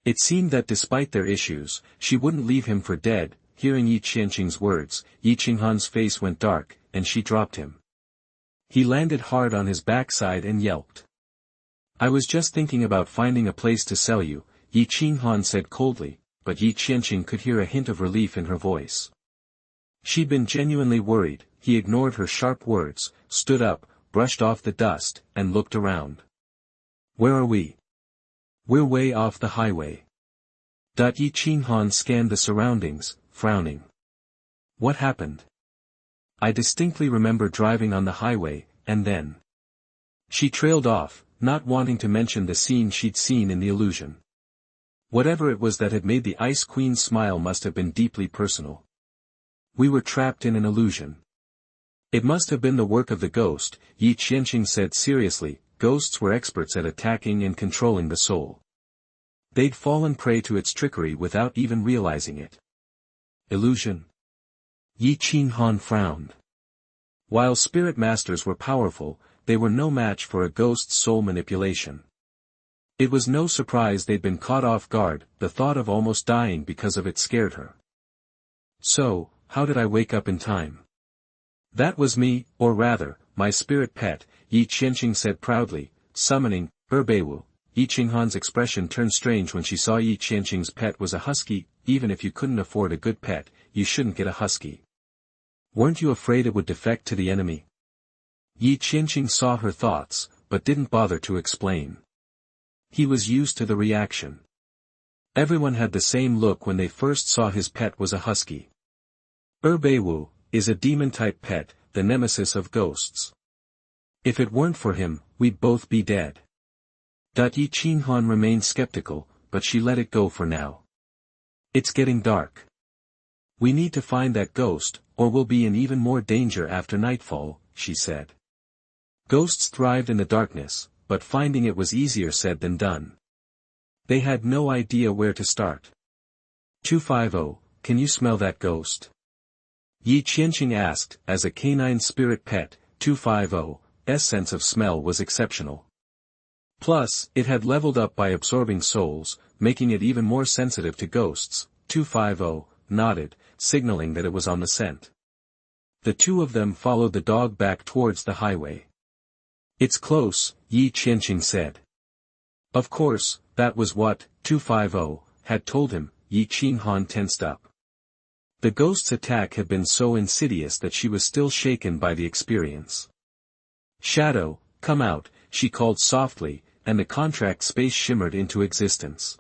It seemed that despite their issues, she wouldn't leave him for dead. Hearing Ye Qianxing's words, Ye Qianxing's face went dark, and she dropped him. He landed hard on his backside and yelped. I was just thinking about finding a place to sell you, Ye Qianxing said coldly, but Ye Qianxing could hear a hint of relief in her voice. She'd been genuinely worried. He ignored her sharp words, stood up, brushed off the dust, and looked around. Where are we? We're way off the highway. Ye Qianxing scanned the surroundings, frowning. What happened? I distinctly remember driving on the highway, and then. She trailed off, not wanting to mention the scene she'd seen in the illusion. Whatever it was that had made the Ice Queen smile must have been deeply personal. We were trapped in an illusion. It must have been the work of the ghost, Ye Qianxing said seriously. Ghosts were experts at attacking and controlling the soul. They'd fallen prey to its trickery without even realizing it. Illusion? Ye Qianxing frowned. While spirit masters were powerful, they were no match for a ghost's soul manipulation. It was no surprise they'd been caught off guard. The thought of almost dying because of it scared her. So, how did I wake up in time? That was me, or rather, my spirit pet, Ye Qianxing said proudly, summoning Erbewu. Ye Qianxing's expression turned strange when she saw Ye Qianxing's pet was a husky. Even if you couldn't afford a good pet, you shouldn't get a husky. Weren't you afraid it would defect to the enemy? Ye Qianxing saw her thoughts, but didn't bother to explain. He was used to the reaction. Everyone had the same look when they first saw his pet was a husky. Erbewu is a demon-type pet, the nemesis of ghosts. If it weren't for him, we'd both be dead. Ye Qianxing remained skeptical, but she let it go for now. It's getting dark. We need to find that ghost, or we'll be in even more danger after nightfall, she said. Ghosts thrived in the darkness, but finding it was easier said than done. They had no idea where to start. 250, can you smell that ghost? Ye Qianxing asked. As a canine spirit pet, 250's sense of smell was exceptional. Plus, it had leveled up by absorbing souls, making it even more sensitive to ghosts. 250 nodded, signaling that it was on the scent. The two of them followed the dog back towards the highway. It's close, Ye Qianxing said. Of course, that was what 250 had told him. Ye Qianxing tensed up. The ghost's attack had been so insidious that she was still shaken by the experience. Shadow, come out, she called softly, and the contract space shimmered into existence.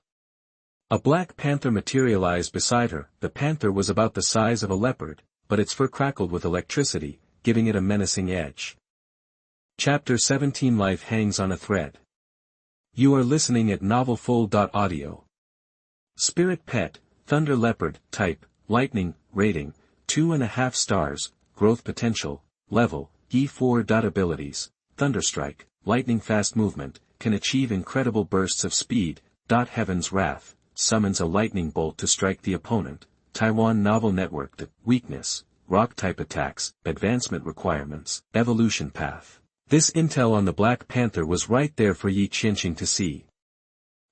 A black panther materialized beside her. The panther was about the size of a leopard, but its fur crackled with electricity, giving it a menacing edge. Chapter 17 Life hangs on a thread. You are listening at novelfull.audio. Spirit pet, thunder leopard, type, lightning, rating, 2.5 stars, growth potential, level, E4. Abilities, thunderstrike, lightning fast movement, can achieve incredible bursts of speed. Heaven's wrath, summons a lightning bolt to strike the opponent. Taiwan novel network. Weakness, rock type attacks, advancement requirements, evolution path. This intel on the Black Panther was right there for Ye Qianxing to see.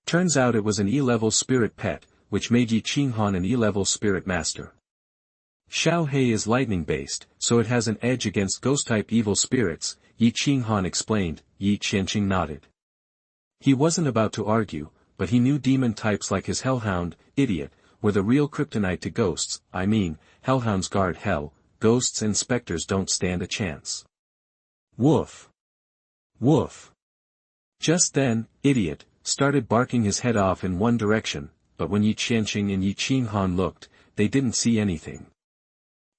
Turns out it was an E-level spirit pet, which made Ye Qianxing an E-level spirit master. Xiao Hei is lightning-based, so it has an edge against ghost-type evil spirits, Ye Qianxing explained. Ye Qianxing nodded. He wasn't about to argue, but he knew demon types like his Hellhound, idiot, were the real kryptonite to ghosts. I mean, Hellhounds guard hell, ghosts and specters don't stand a chance. Woof. Woof. Just then, idiot started barking his head off in one direction, but when Ye Qianxing and Ye Qianxing looked, they didn't see anything.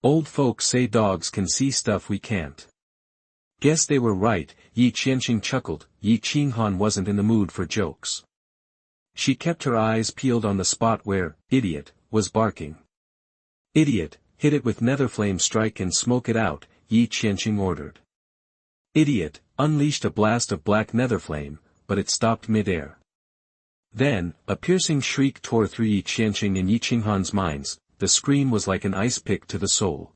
Old folks say dogs can see stuff we can't. Guess they were right, Ye Qianxing chuckled. Ye Qianxing wasn't in the mood for jokes. She kept her eyes peeled on the spot where, idiot, was barking. Idiot, hit it with netherflame strike and smoke it out, Ye Qianxing ordered. Idiot, unleashed a blast of black netherflame, but it stopped mid-air. Then, a piercing shriek tore through Ye Qianxing and Ye Qianxing's minds. The scream was like an ice pick to the soul.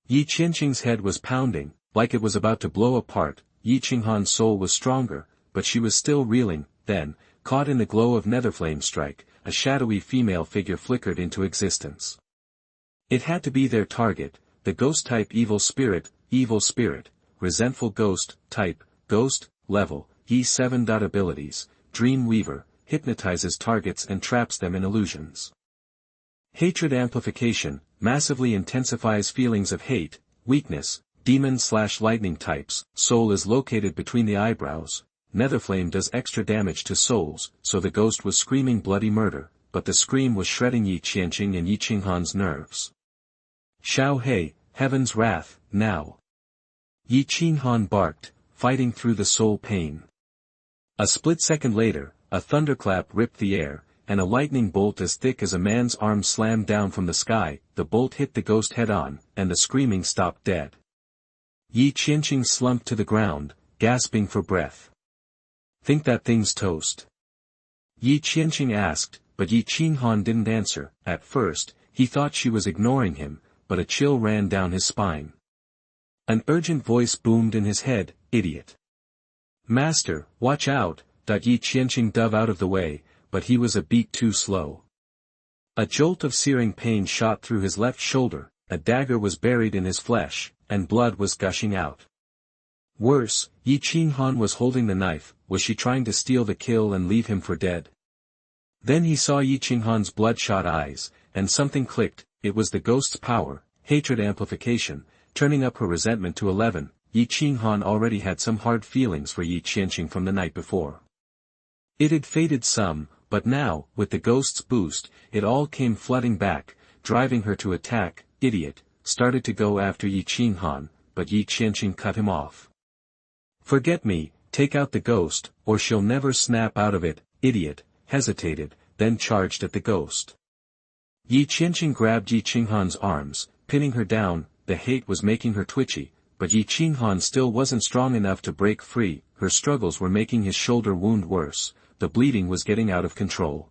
Ye Qianxing's head was pounding, like it was about to blow apart. Ye Qianxing's soul was stronger, but she was still reeling. Then, caught in the glow of netherflame strike, a shadowy female figure flickered into existence. It had to be their target, the ghost-type evil spirit, resentful ghost, type, ghost, level, E7. Abilities, Dream Weaver, hypnotizes targets and traps them in illusions. Hatred amplification, massively intensifies feelings of hate. Weakness, demon/lightning types, soul is located between the eyebrows. Netherflame does extra damage to souls, so the ghost was screaming bloody murder, but the scream was shredding Ye Qianxing and Ye Qianxing's nerves. Xiao Hei, heaven's wrath, now. Ye Qianxing barked, fighting through the soul pain. A split second later, a thunderclap ripped the air, and a lightning bolt as thick as a man's arm slammed down from the sky. The bolt hit the ghost head-on, and the screaming stopped dead. Ye Qianxing slumped to the ground, gasping for breath. Think that thing's toast? Ye Qianxing asked, but Ye Qianxing didn't answer. At first, he thought she was ignoring him, but a chill ran down his spine. An urgent voice boomed in his head, idiot. Master, watch out. Ye Qianxing dove out of the way, but he was a beat too slow. A jolt of searing pain shot through his left shoulder, a dagger was buried in his flesh, and blood was gushing out. Worse, Ye Qianxing was holding the knife. Was she trying to steal the kill and leave him for dead? Then he saw Ye Qianxing's bloodshot eyes, and something clicked. It was the ghost's power, hatred amplification, turning up her resentment to 11. Ye Qianxing already had some hard feelings for Ye Qianxing from the night before. It had faded some, but now, with the ghost's boost, it all came flooding back, driving her to attack. Idiot started to go after Ye Qianxing, but Ye Qianxing cut him off. Forget me, take out the ghost, or she'll never snap out of it. Idiot hesitated, then charged at the ghost. Ye Qianxing grabbed Ye Qianxing's arms, pinning her down. The hate was making her twitchy, but Ye Qianxing still wasn't strong enough to break free. Her struggles were making his shoulder wound worse. The bleeding was getting out of control.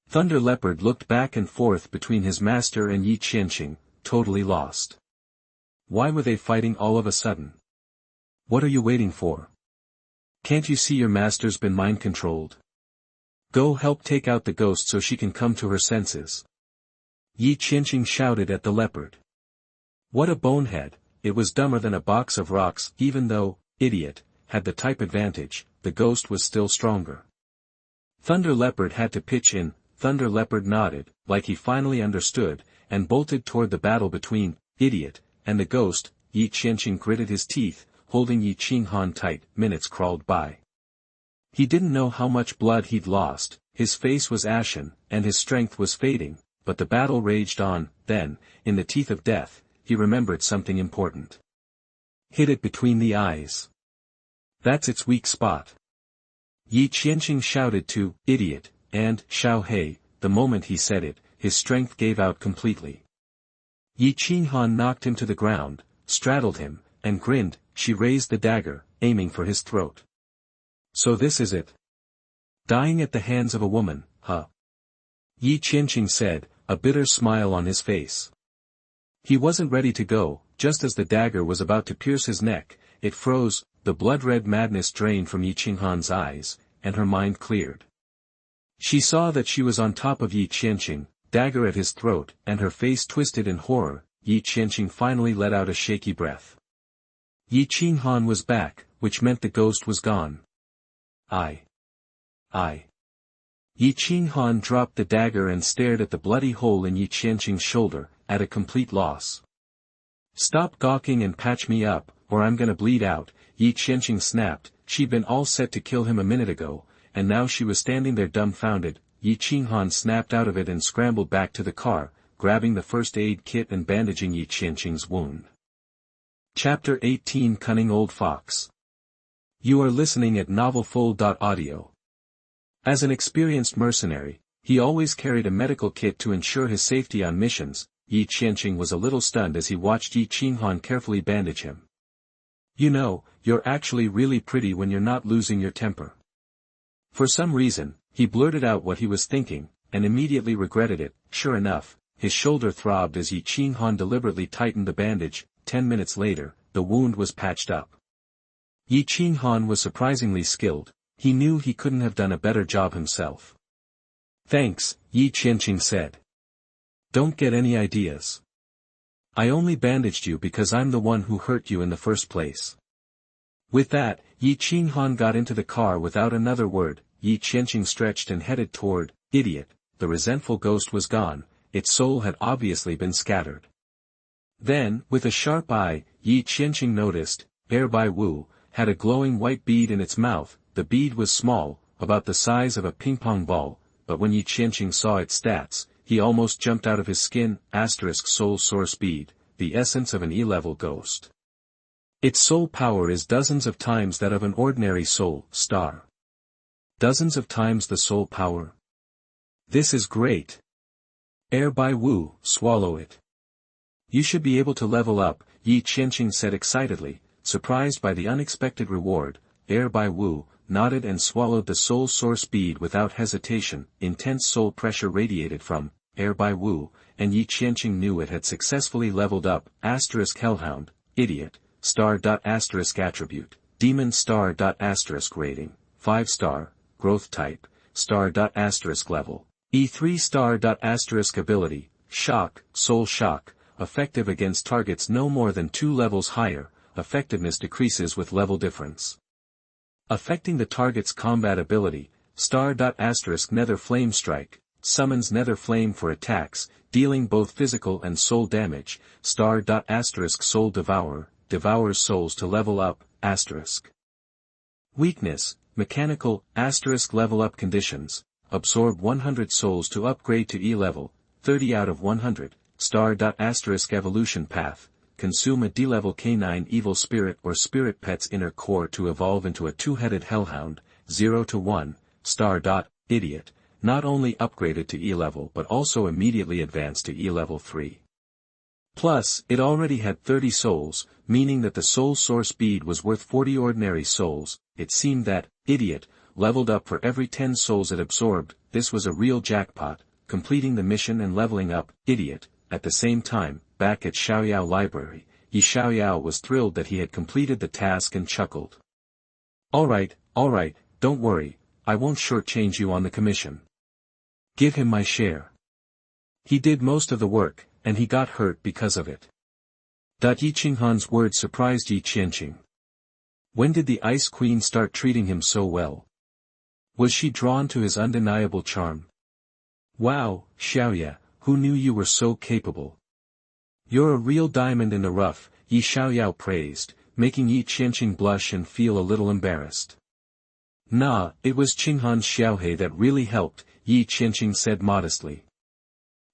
Thunder Leopard looked back and forth between his master and Ye Qianxing, totally lost. Why were they fighting all of a sudden? What are you waiting for? Can't you see your master's been mind-controlled? Go help take out the ghost so she can come to her senses. Ye Qianxing shouted at the leopard. What a bonehead, it was dumber than a box of rocks. Even though, idiot, had the type advantage, the ghost was still stronger. Thunder Leopard had to pitch in. Thunder Leopard nodded, like he finally understood, and bolted toward the battle between, idiot, and the ghost. Ye Qianxing gritted his teeth, holding Ye Qianxing tight. Minutes crawled by. He didn't know how much blood he'd lost, his face was ashen, and his strength was fading, but the battle raged on. Then, in the teeth of death, he remembered something important. Hit it between the eyes. That's its weak spot. Ye Qianxing shouted to, idiot, and, Xiao Hei, the moment he said it, his strength gave out completely. Ye Qianxing knocked him to the ground, straddled him, and grinned. She raised the dagger, aiming for his throat. So this is it. Dying at the hands of a woman, huh? Ye Qianxing said, a bitter smile on his face. He wasn't ready to go. Just as the dagger was about to pierce his neck, it froze. The blood-red madness drained from Ye Qianxing's eyes, and her mind cleared. She saw that she was on top of Ye Qianxing, dagger at his throat, and her face twisted in horror. Ye Qianxing finally let out a shaky breath. Ye Qianxing was back, which meant the ghost was gone. I. Ye Qianxing dropped the dagger and stared at the bloody hole in Ye Qianxing's shoulder, at a complete loss. Stop gawking and patch me up, or I'm gonna bleed out. Ye Qianxing snapped. She'd been all set to kill him a minute ago, and now she was standing there dumbfounded. Ye Qianxing snapped out of it and scrambled back to the car, grabbing the first aid kit and bandaging Ye Qianxing's wound. Chapter 18 Cunning Old Fox. You are listening at novelfull.audio. As an experienced mercenary, he always carried a medical kit to ensure his safety on missions. Ye Qianxing was a little stunned as he watched Ye Qianxing carefully bandage him. You know, you're actually really pretty when you're not losing your temper. For some reason, he blurted out what he was thinking, and immediately regretted it. Sure enough, his shoulder throbbed as Ye Qianxing deliberately tightened the bandage. 10 minutes later, the wound was patched up. Ye Qianxing was surprisingly skilled. He knew he couldn't have done a better job himself. Thanks, Ye Qianxing said. Don't get any ideas. I only bandaged you because I'm the one who hurt you in the first place. With that, Ye Qianxing got into the car without another word. Ye Qianxing stretched and headed toward, idiot. The resentful ghost was gone, its soul had obviously been scattered. Then, with a sharp eye, Ye Qianxing noticed, Bai Wu had a glowing white bead in its mouth. The bead was small, about the size of a ping-pong ball, but when Ye Qianxing saw its stats, he almost jumped out of his skin. Soul source bead, the essence of an E-level ghost. Its soul power is dozens of times that of an ordinary soul star. Dozens of times the soul power. This is great. Bai Wu, swallow it. You should be able to level up, Ye Qianxing said excitedly, surprised by the unexpected reward. Bai Wu nodded and swallowed the soul source bead without hesitation. Intense soul pressure radiated from Bai Wu, and Ye Qianxing knew it had successfully leveled up. Hellhound, idiot, star. Attribute, demon star. Rating, 5-star, growth type, star. Level, E3 star. Ability, shock, soul shock, effective against targets no more than 2 levels higher. Effectiveness decreases with level difference. Affecting the target's combat ability, star. Nether Flame Strike, summons Nether Flame for attacks, dealing both physical and soul damage. Star. Soul Devourer, devours souls to level up. Weakness, mechanical. Level up conditions, absorb 100 souls to upgrade to E level, 30 out of 100. Star. Evolution path. Consume a D-level canine evil spirit or spirit pet's inner core to evolve into a 2-headed hellhound, 0 to 1, star. Idiot, not only upgraded to E-level but also immediately advanced to E-level 3. Plus, it already had 30 souls, meaning that the soul source bead was worth 40 ordinary souls. It seemed that, idiot, leveled up for every 10 souls it absorbed. This was a real jackpot, completing the mission and leveling up, idiot, at the same time. back at Xiaoyao Library, Ye Xiaoyao was thrilled that he had completed the task and chuckled. Alright, don't worry, I won't shortchange you on the commission. Give him my share. He did most of the work, and he got hurt because of it. Ye Qinghan's words surprised Ye Qianxing. When did the Ice Queen start treating him so well? Was she drawn to his undeniable charm? Wow, Xiaoya, who knew you were so capable? You're a real diamond in the rough, Ye Xiaoyao praised, making Ye Qianxing blush and feel a little embarrassed. Nah, it was Qinghan's Xiaohe that really helped, Ye Qianxing said modestly.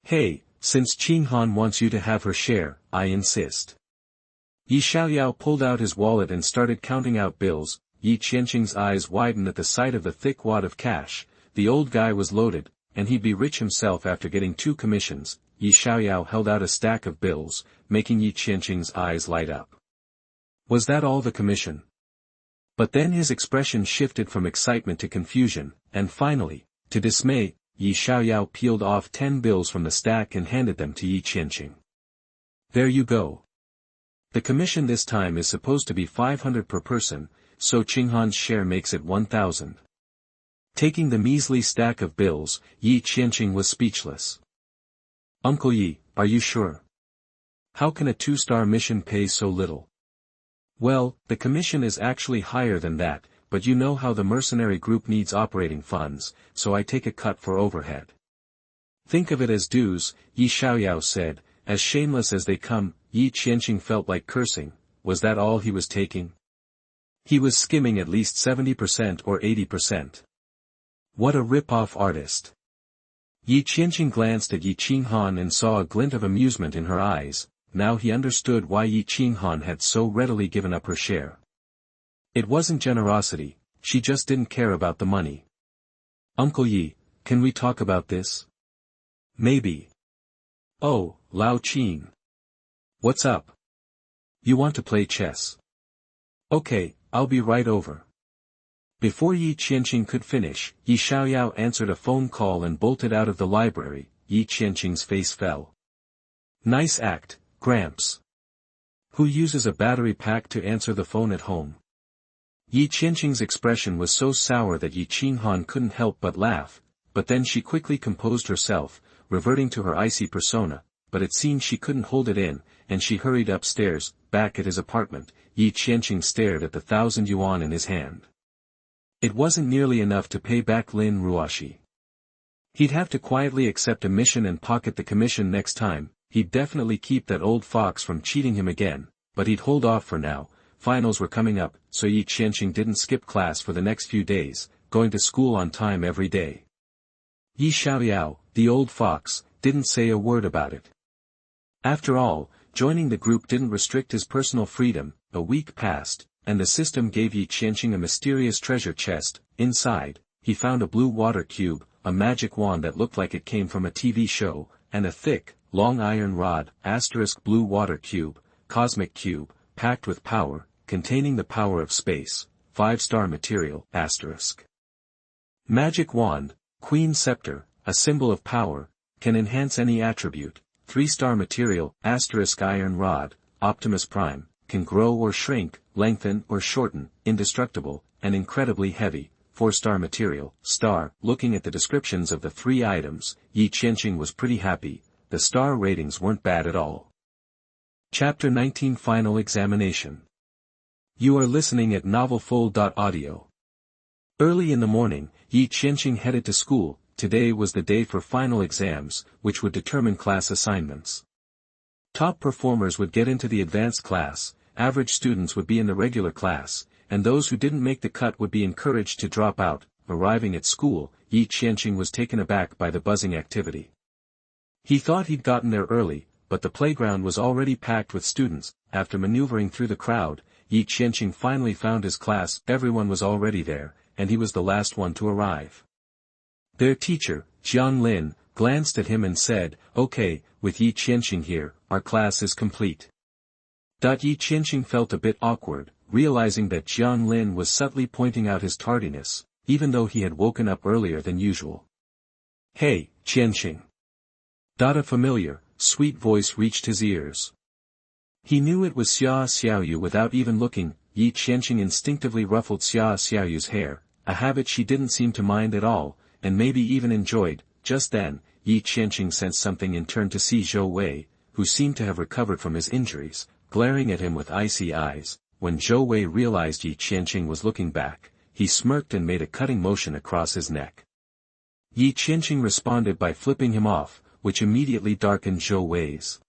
Hey, since Qinghan wants you to have her share, I insist. Ye Xiaoyao pulled out his wallet and started counting out bills. Ye Qianxing's eyes widened at the sight of the thick wad of cash. The old guy was loaded, and he'd be rich himself after getting 2 commissions. Ye Xiaoyao held out a stack of bills, making Ye Qianxing's eyes light up. Was that all the commission? But then his expression shifted from excitement to confusion, and finally, to dismay. Ye Xiaoyao peeled off 10 bills from the stack and handed them to Ye Qianxing. There you go. The commission this time is supposed to be 500 per person, so Qinghan's share makes it 1,000. Taking the measly stack of bills, Ye Qianxing was speechless. Uncle Yi, are you sure? How can a 2-star mission pay so little? Well, the commission is actually higher than that, but you know how the mercenary group needs operating funds, so I take a cut for overhead. Think of it as dues, Ye Xiaoyao said, as shameless as they come. Ye Qianxing felt like cursing. Was that all he was taking? He was skimming at least 70% or 80%. What a rip-off artist. Ye Qianxing glanced at Ye Qinghan and saw a glint of amusement in her eyes. Now he understood why Ye Qinghan had so readily given up her share. It wasn't generosity, she just didn't care about the money. Uncle Yi, can we talk about this? Maybe. Oh, Lao Qin. What's up? You want to play chess? Okay, I'll be right over. Before Ye Qianxing could finish, Ye Xiaoyao answered a phone call and bolted out of the library. Ye Qianxing's face fell. Nice act, Gramps. Who uses a battery pack to answer the phone at home? Ye Qianxing's expression was so sour that Ye Qinghan couldn't help but laugh, but then she quickly composed herself, reverting to her icy persona, but it seemed she couldn't hold it in, and she hurried upstairs. Back at his apartment, Ye Qianxing stared at the 1,000 yuan in his hand. It wasn't nearly enough to pay back Lin Ruoxi. He'd have to quietly accept a mission and pocket the commission next time. He'd definitely keep that old fox from cheating him again, but he'd hold off for now. Finals were coming up, so Ye Qianxing didn't skip class for the next few days, going to school on time every day. Ye Xiaoyao, the old fox, didn't say a word about it. After all, joining the group didn't restrict his personal freedom. A week passed, and the system gave Ye Qianxing a mysterious treasure chest. Inside, he found a blue water cube, a magic wand that looked like it came from a TV show, and a thick, long iron rod. Blue water cube, cosmic cube, packed with power, containing the power of space, 5-star material. Magic wand, Queen scepter, a symbol of power, can enhance any attribute. 3-star material. Iron rod, Optimus Prime, can grow or shrink, lengthen or shorten, indestructible, and incredibly heavy. 4-star material. Star. Looking at the descriptions of the 3 items, Ye Qianxing was pretty happy. The star ratings weren't bad at all. Chapter 19 Final Examination. You are listening at novelfull.audio. Early in the morning, Ye Qianxing headed to school. Today was the day for final exams, which would determine class assignments. Top performers would get into the advanced class, average students would be in the regular class, and those who didn't make the cut would be encouraged to drop out. Arriving at school, Ye Qianxing was taken aback by the buzzing activity. He thought he'd gotten there early, but the playground was already packed with students. After maneuvering through the crowd, Ye Qianxing finally found his class. Everyone was already there, and he was the last one to arrive. Their teacher, Jiang Lin, glanced at him and said, "Okay, with Ye Qianxing here, our class is complete." Ye Qianxing felt a bit awkward, realizing that Jiang Lin was subtly pointing out his tardiness, even though he had woken up earlier than usual. "Hey, Qianxing." A familiar, sweet voice reached his ears. He knew it was Xia Xiaoyu without even looking. Ye Qianxing instinctively ruffled Xia Xiaoyu's hair, a habit she didn't seem to mind at all, and maybe even enjoyed. Just then, Ye Qianxing sensed something and turned to see Zhou Wei, who seemed to have recovered from his injuries, glaring at him with icy eyes. When Zhou Wei realized Ye Qianxing was looking back, he smirked and made a cutting motion across his neck. Ye Qianxing responded by flipping him off, which immediately darkened Zhou Wei's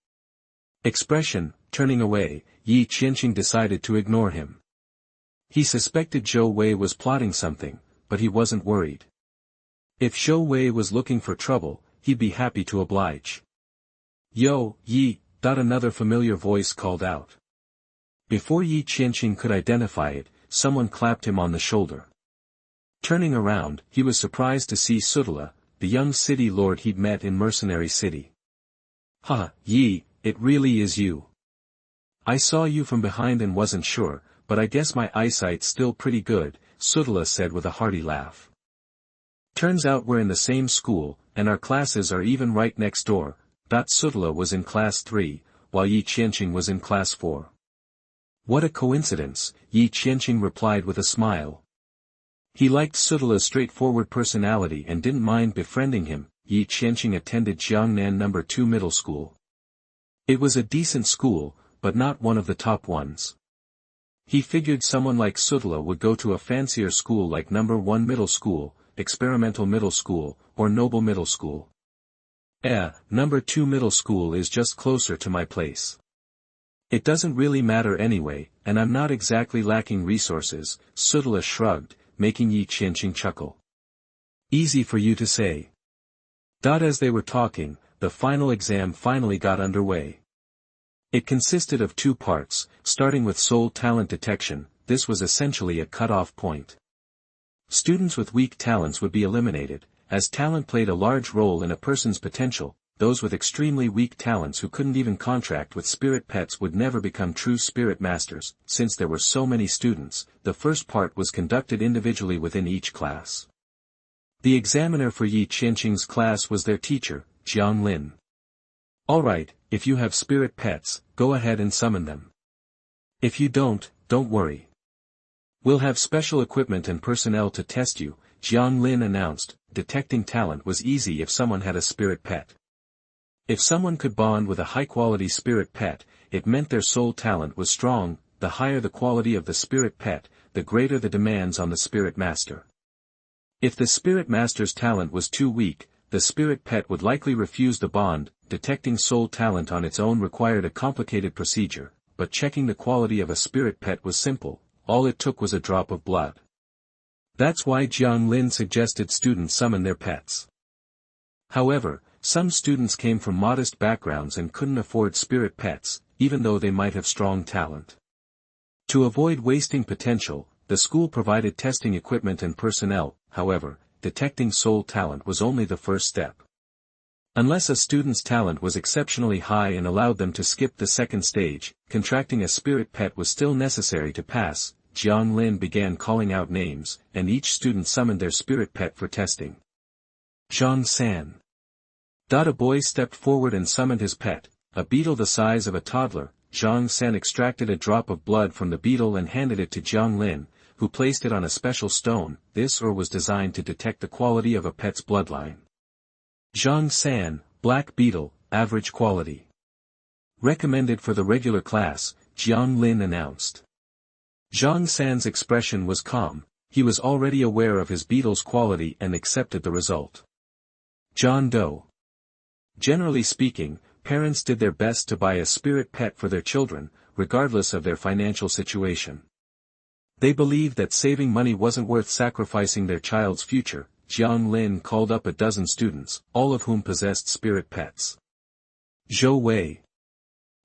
expression. Turning away, Ye Qianxing decided to ignore him. He suspected Zhou Wei was plotting something, but he wasn't worried. If Zhou Wei was looking for trouble, he'd be happy to oblige. "Yo, Yi," another familiar voice called out. Before Ye Qianxing could identify it, someone clapped him on the shoulder. Turning around, he was surprised to see Sutala, the young city lord he'd met in Mercenary City. "Ha, Yi, it really is you. I saw you from behind and wasn't sure, but I guess my eyesight's still pretty good," Sutala said with a hearty laugh. "Turns out we're in the same school, and our classes are even right next door." Sutala was in class 3, while Ye Qianxing was in class 4. "What a coincidence," Ye Qianxing replied with a smile. He liked Sutala's straightforward personality and didn't mind befriending him. Ye Qianxing attended Jiangnan No. 2 Middle School. It was a decent school, but not one of the top ones. He figured someone like Sutala would go to a fancier school like No. 1 Middle School, Experimental Middle School, or Noble Middle School. No. 2 Middle School is just closer to my place. It doesn't really matter anyway, and I'm not exactly lacking resources, Sutala shrugged, making Ye Qianxing chuckle. "Easy for you to say." As they were talking, the final exam finally got underway. It consisted of 2 parts, starting with soul talent detection. This was essentially a cut-off point. Students with weak talents would be eliminated, as talent played a large role in a person's potential. Those with extremely weak talents who couldn't even contract with spirit pets would never become true spirit masters. Since there were so many students, the first part was conducted individually within each class. The examiner for Ye Qianxing's class was their teacher, Jiang Lin. "Alright, if you have spirit pets, go ahead and summon them. If you don't worry. We'll have special equipment and personnel to test you," Jiang Lin announced. Detecting talent was easy if someone had a spirit pet. If someone could bond with a high-quality spirit pet, it meant their soul talent was strong. The higher the quality of the spirit pet, the greater the demands on the spirit master. If the spirit master's talent was too weak, the spirit pet would likely refuse the bond. Detecting soul talent on its own required a complicated procedure, but checking the quality of a spirit pet was simple. All it took was a drop of blood. That's why Jiang Lin suggested students summon their pets. However, some students came from modest backgrounds and couldn't afford spirit pets, even though they might have strong talent. To avoid wasting potential, the school provided testing equipment and personnel. However, detecting soul talent was only the first step. Unless a student's talent was exceptionally high and allowed them to skip the second stage, contracting a spirit pet was still necessary to pass. Jiang Lin began calling out names, and each student summoned their spirit pet for testing. "Zhang San." A boy stepped forward and summoned his pet, a beetle the size of a toddler. Zhang San extracted a drop of blood from the beetle and handed it to Jiang Lin, who placed it on a special stone. This ore was designed to detect the quality of a pet's bloodline. "Zhang San, black beetle, average quality. Recommended for the regular class," Jiang Lin announced. Zhang San's expression was calm. He was already aware of his beetle's quality and accepted the result. John Doe. Generally speaking, parents did their best to buy a spirit pet for their children, regardless of their financial situation. They believed that saving money wasn't worth sacrificing their child's future. Jiang Lin called up a dozen students, all of whom possessed spirit pets. Zhou Wei.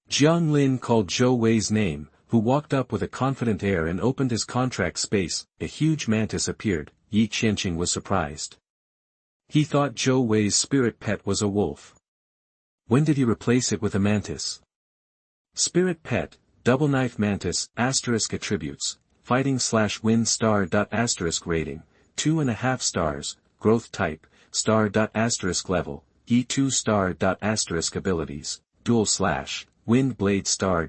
Jiang Lin called Zhou Wei's name, who walked up with a confident air and opened his contract space. A huge mantis appeared. Ye Qianxing was surprised. He thought Zhou Wei's spirit pet was a wolf. When did he replace it with a mantis? Spirit pet, double knife mantis, attributes, fighting/wind star. Rating, 2.5 stars, growth type, star. Level, Ye 2 star. Abilities, dual / wind blade star.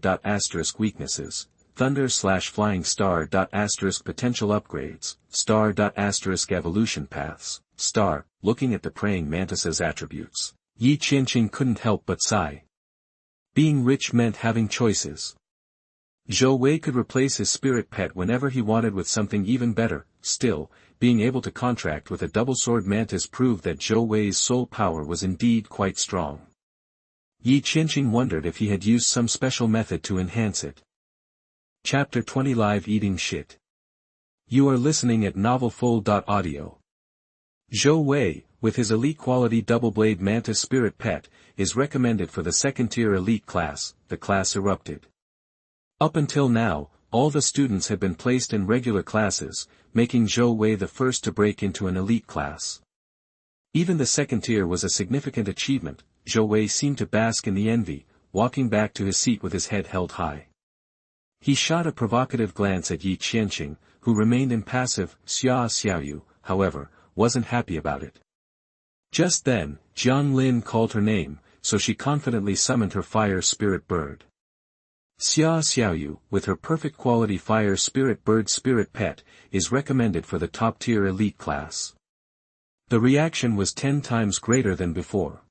Weaknesses, thunder / flying star. Potential upgrades, star. Evolution paths, star. Looking at the praying mantis's attributes, Ye Qianxing couldn't help but sigh. Being rich meant having choices. Zhou Wei could replace his spirit pet whenever he wanted with something even better. Still, being able to contract with a double-sword mantis proved that Zhou Wei's soul power was indeed quite strong. Ye Qianxing wondered if he had used some special method to enhance it. Chapter 20 Live Eating Shit. You are listening at novelfull.audio. Zhou Wei, with his elite-quality double-blade mantis spirit pet, is recommended for the second-tier elite class, the class Erupted. Up until now, all the students had been placed in regular classes, making Zhou Wei the first to break into an elite class. Even the second tier was a significant achievement. Zhou Wei seemed to bask in the envy, walking back to his seat with his head held high. He shot a provocative glance at Ye Qianxing, who remained impassive. Xiaoyu, however, wasn't happy about it. Just then, Jiang Lin called her name, so she confidently summoned her fire spirit bird. Xiaoyu, with her perfect quality fire spirit bird spirit pet, is recommended for the top-tier elite class. The reaction was 10 times greater than before.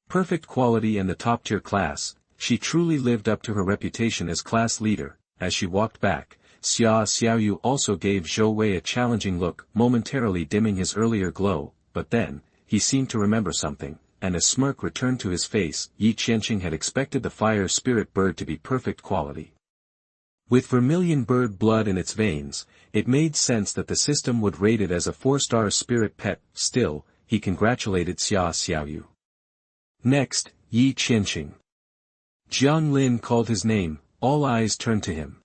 Perfect quality and the top-tier class, she truly lived up to her reputation as class leader. As she walked back, Xiaoyu also gave Zhou Wei a challenging look, momentarily dimming his earlier glow, but then, he seemed to remember something, and a smirk returned to his face. Ye Qianxing had expected the fire spirit bird to be perfect quality. With vermilion bird blood in its veins, it made sense that the system would rate it as a 4-star spirit pet. Still, he congratulated Xiaoyu. Next, Ye Qianxing. Jiang Lin called his name, all eyes turned to him.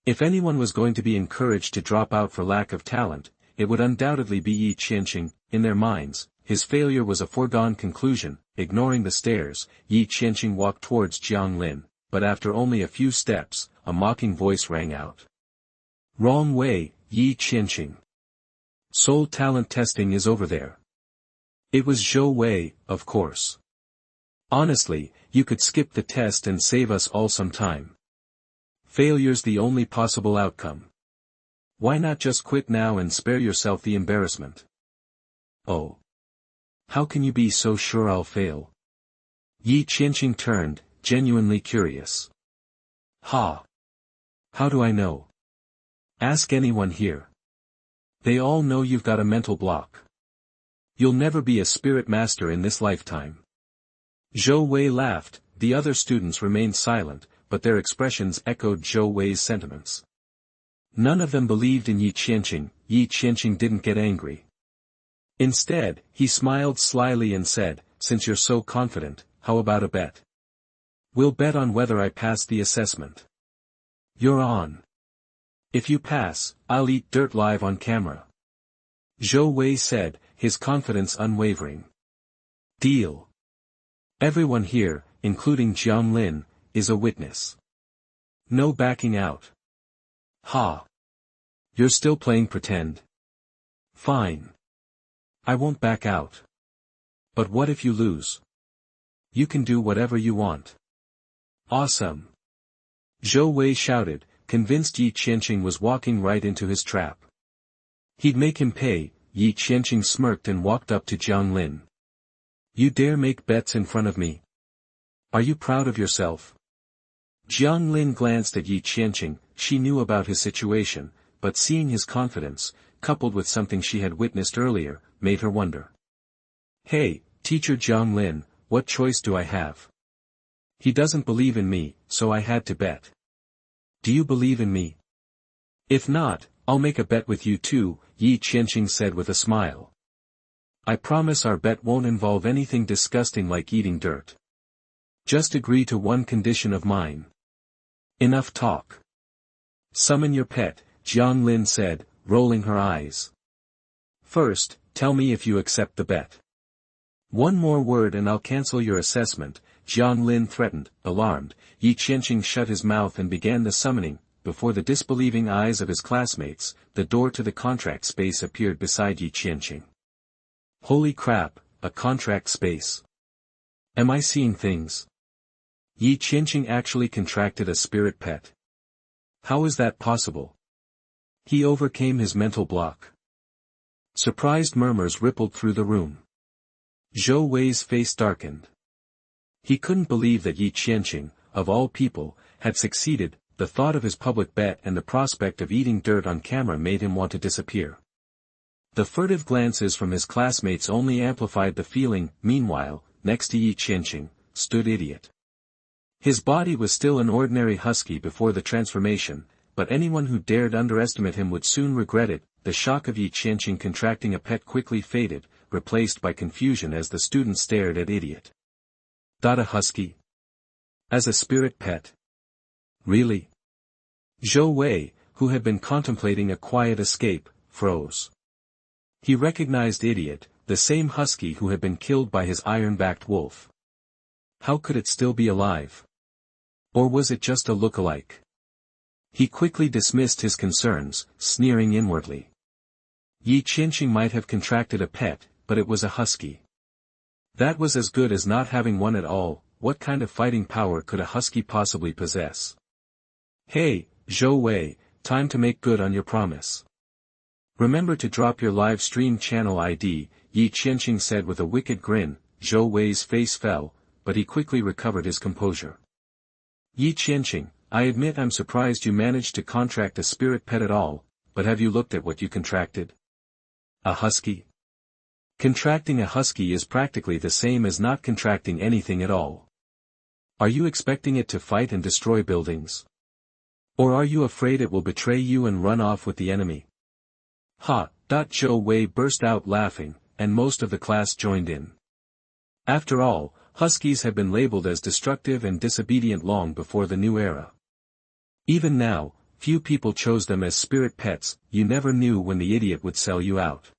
If anyone was going to be encouraged to drop out for lack of talent, it would undoubtedly be Ye Qianxing. In their minds, his failure was a foregone conclusion. Ignoring the stares, Ye Qianxing walked towards Jiang Lin, but after only a few steps, a mocking voice rang out. Wrong way, Ye Qianxing. Soul talent testing is over there. It was Zhou Wei, of course. Honestly, you could skip the test and save us all some time. Failure's the only possible outcome. Why not just quit now and spare yourself the embarrassment? Oh. How can you be so sure I'll fail? Ye Qianxing turned, genuinely curious. Ha! How do I know? Ask anyone here. They all know you've got a mental block. You'll never be a spirit master in this lifetime. Zhou Wei laughed. The other students remained silent, but their expressions echoed Zhou Wei's sentiments. None of them believed in Ye Qianxing. Ye Qianxing didn't get angry. Instead, he smiled slyly and said, since you're so confident, how about a bet? We'll bet on whether I pass the assessment. You're on. If you pass, I'll eat dirt live on camera. Zhou Wei said, his confidence unwavering. Deal. Everyone here, including Jiang Lin, is a witness. No backing out. Ha. You're still playing pretend. Fine. I won't back out. But what if you lose? You can do whatever you want. Awesome. Zhou Wei shouted, convinced Ye Qianxing was walking right into his trap. He'd make him pay. Ye Qianxing smirked and walked up to Jiang Lin. You dare make bets in front of me? Are you proud of yourself? Jiang Lin glanced at Ye Qianxing. She knew about his situation, but seeing his confidence, coupled with something she had witnessed earlier, made her wonder. Hey, teacher Jiang Lin, what choice do I have? He doesn't believe in me, so I had to bet. Do you believe in me? If not, I'll make a bet with you too, Ye Qianxing said with a smile. I promise our bet won't involve anything disgusting like eating dirt. Just agree to one condition of mine. Enough talk. Summon your pet, Jiang Lin said, rolling her eyes. First, tell me if you accept the bet. One more word and I'll cancel your assessment, Jiang Lin threatened. Alarmed, Ye Qianxing shut his mouth and began the summoning. Before the disbelieving eyes of his classmates, the door to the contract space appeared beside Ye Qianxing. Holy crap, a contract space. Am I seeing things? Ye Qianxing actually contracted a spirit pet. How is that possible? He overcame his mental block. Surprised murmurs rippled through the room. Zhou Wei's face darkened. He couldn't believe that Ye Qianxing, of all people, had succeeded. The thought of his public bet and the prospect of eating dirt on camera made him want to disappear. The furtive glances from his classmates only amplified the feeling. Meanwhile, next to Ye Qianxing, stood Idiot. His body was still an ordinary husky before the transformation, but anyone who dared underestimate him would soon regret it. The shock of Ye Qianxing contracting a pet quickly faded, replaced by confusion as the student stared at Idiot. A husky? As a spirit pet? Really? Zhou Wei, who had been contemplating a quiet escape, froze. He recognized Idiot, the same husky who had been killed by his iron-backed wolf. How could it still be alive? Or was it just a look-alike? He quickly dismissed his concerns, sneering inwardly. Ye Qianxing might have contracted a pet, but it was a husky. That was as good as not having one at all. What kind of fighting power could a husky possibly possess? Hey, Zhou Wei, time to make good on your promise. Remember to drop your live stream channel ID, Ye Qianxing said with a wicked grin. Zhou Wei's face fell, but he quickly recovered his composure. Ye Qianxing, I admit I'm surprised you managed to contract a spirit pet at all, but have you looked at what you contracted? A husky? Contracting a husky is practically the same as not contracting anything at all. Are you expecting it to fight and destroy buildings? Or are you afraid it will betray you and run off with the enemy? Ha! Zhou Wei burst out laughing, and most of the class joined in. After all, huskies had been labeled as destructive and disobedient long before the new era. Even now, few people chose them as spirit pets. You never knew when the Idiot would sell you out.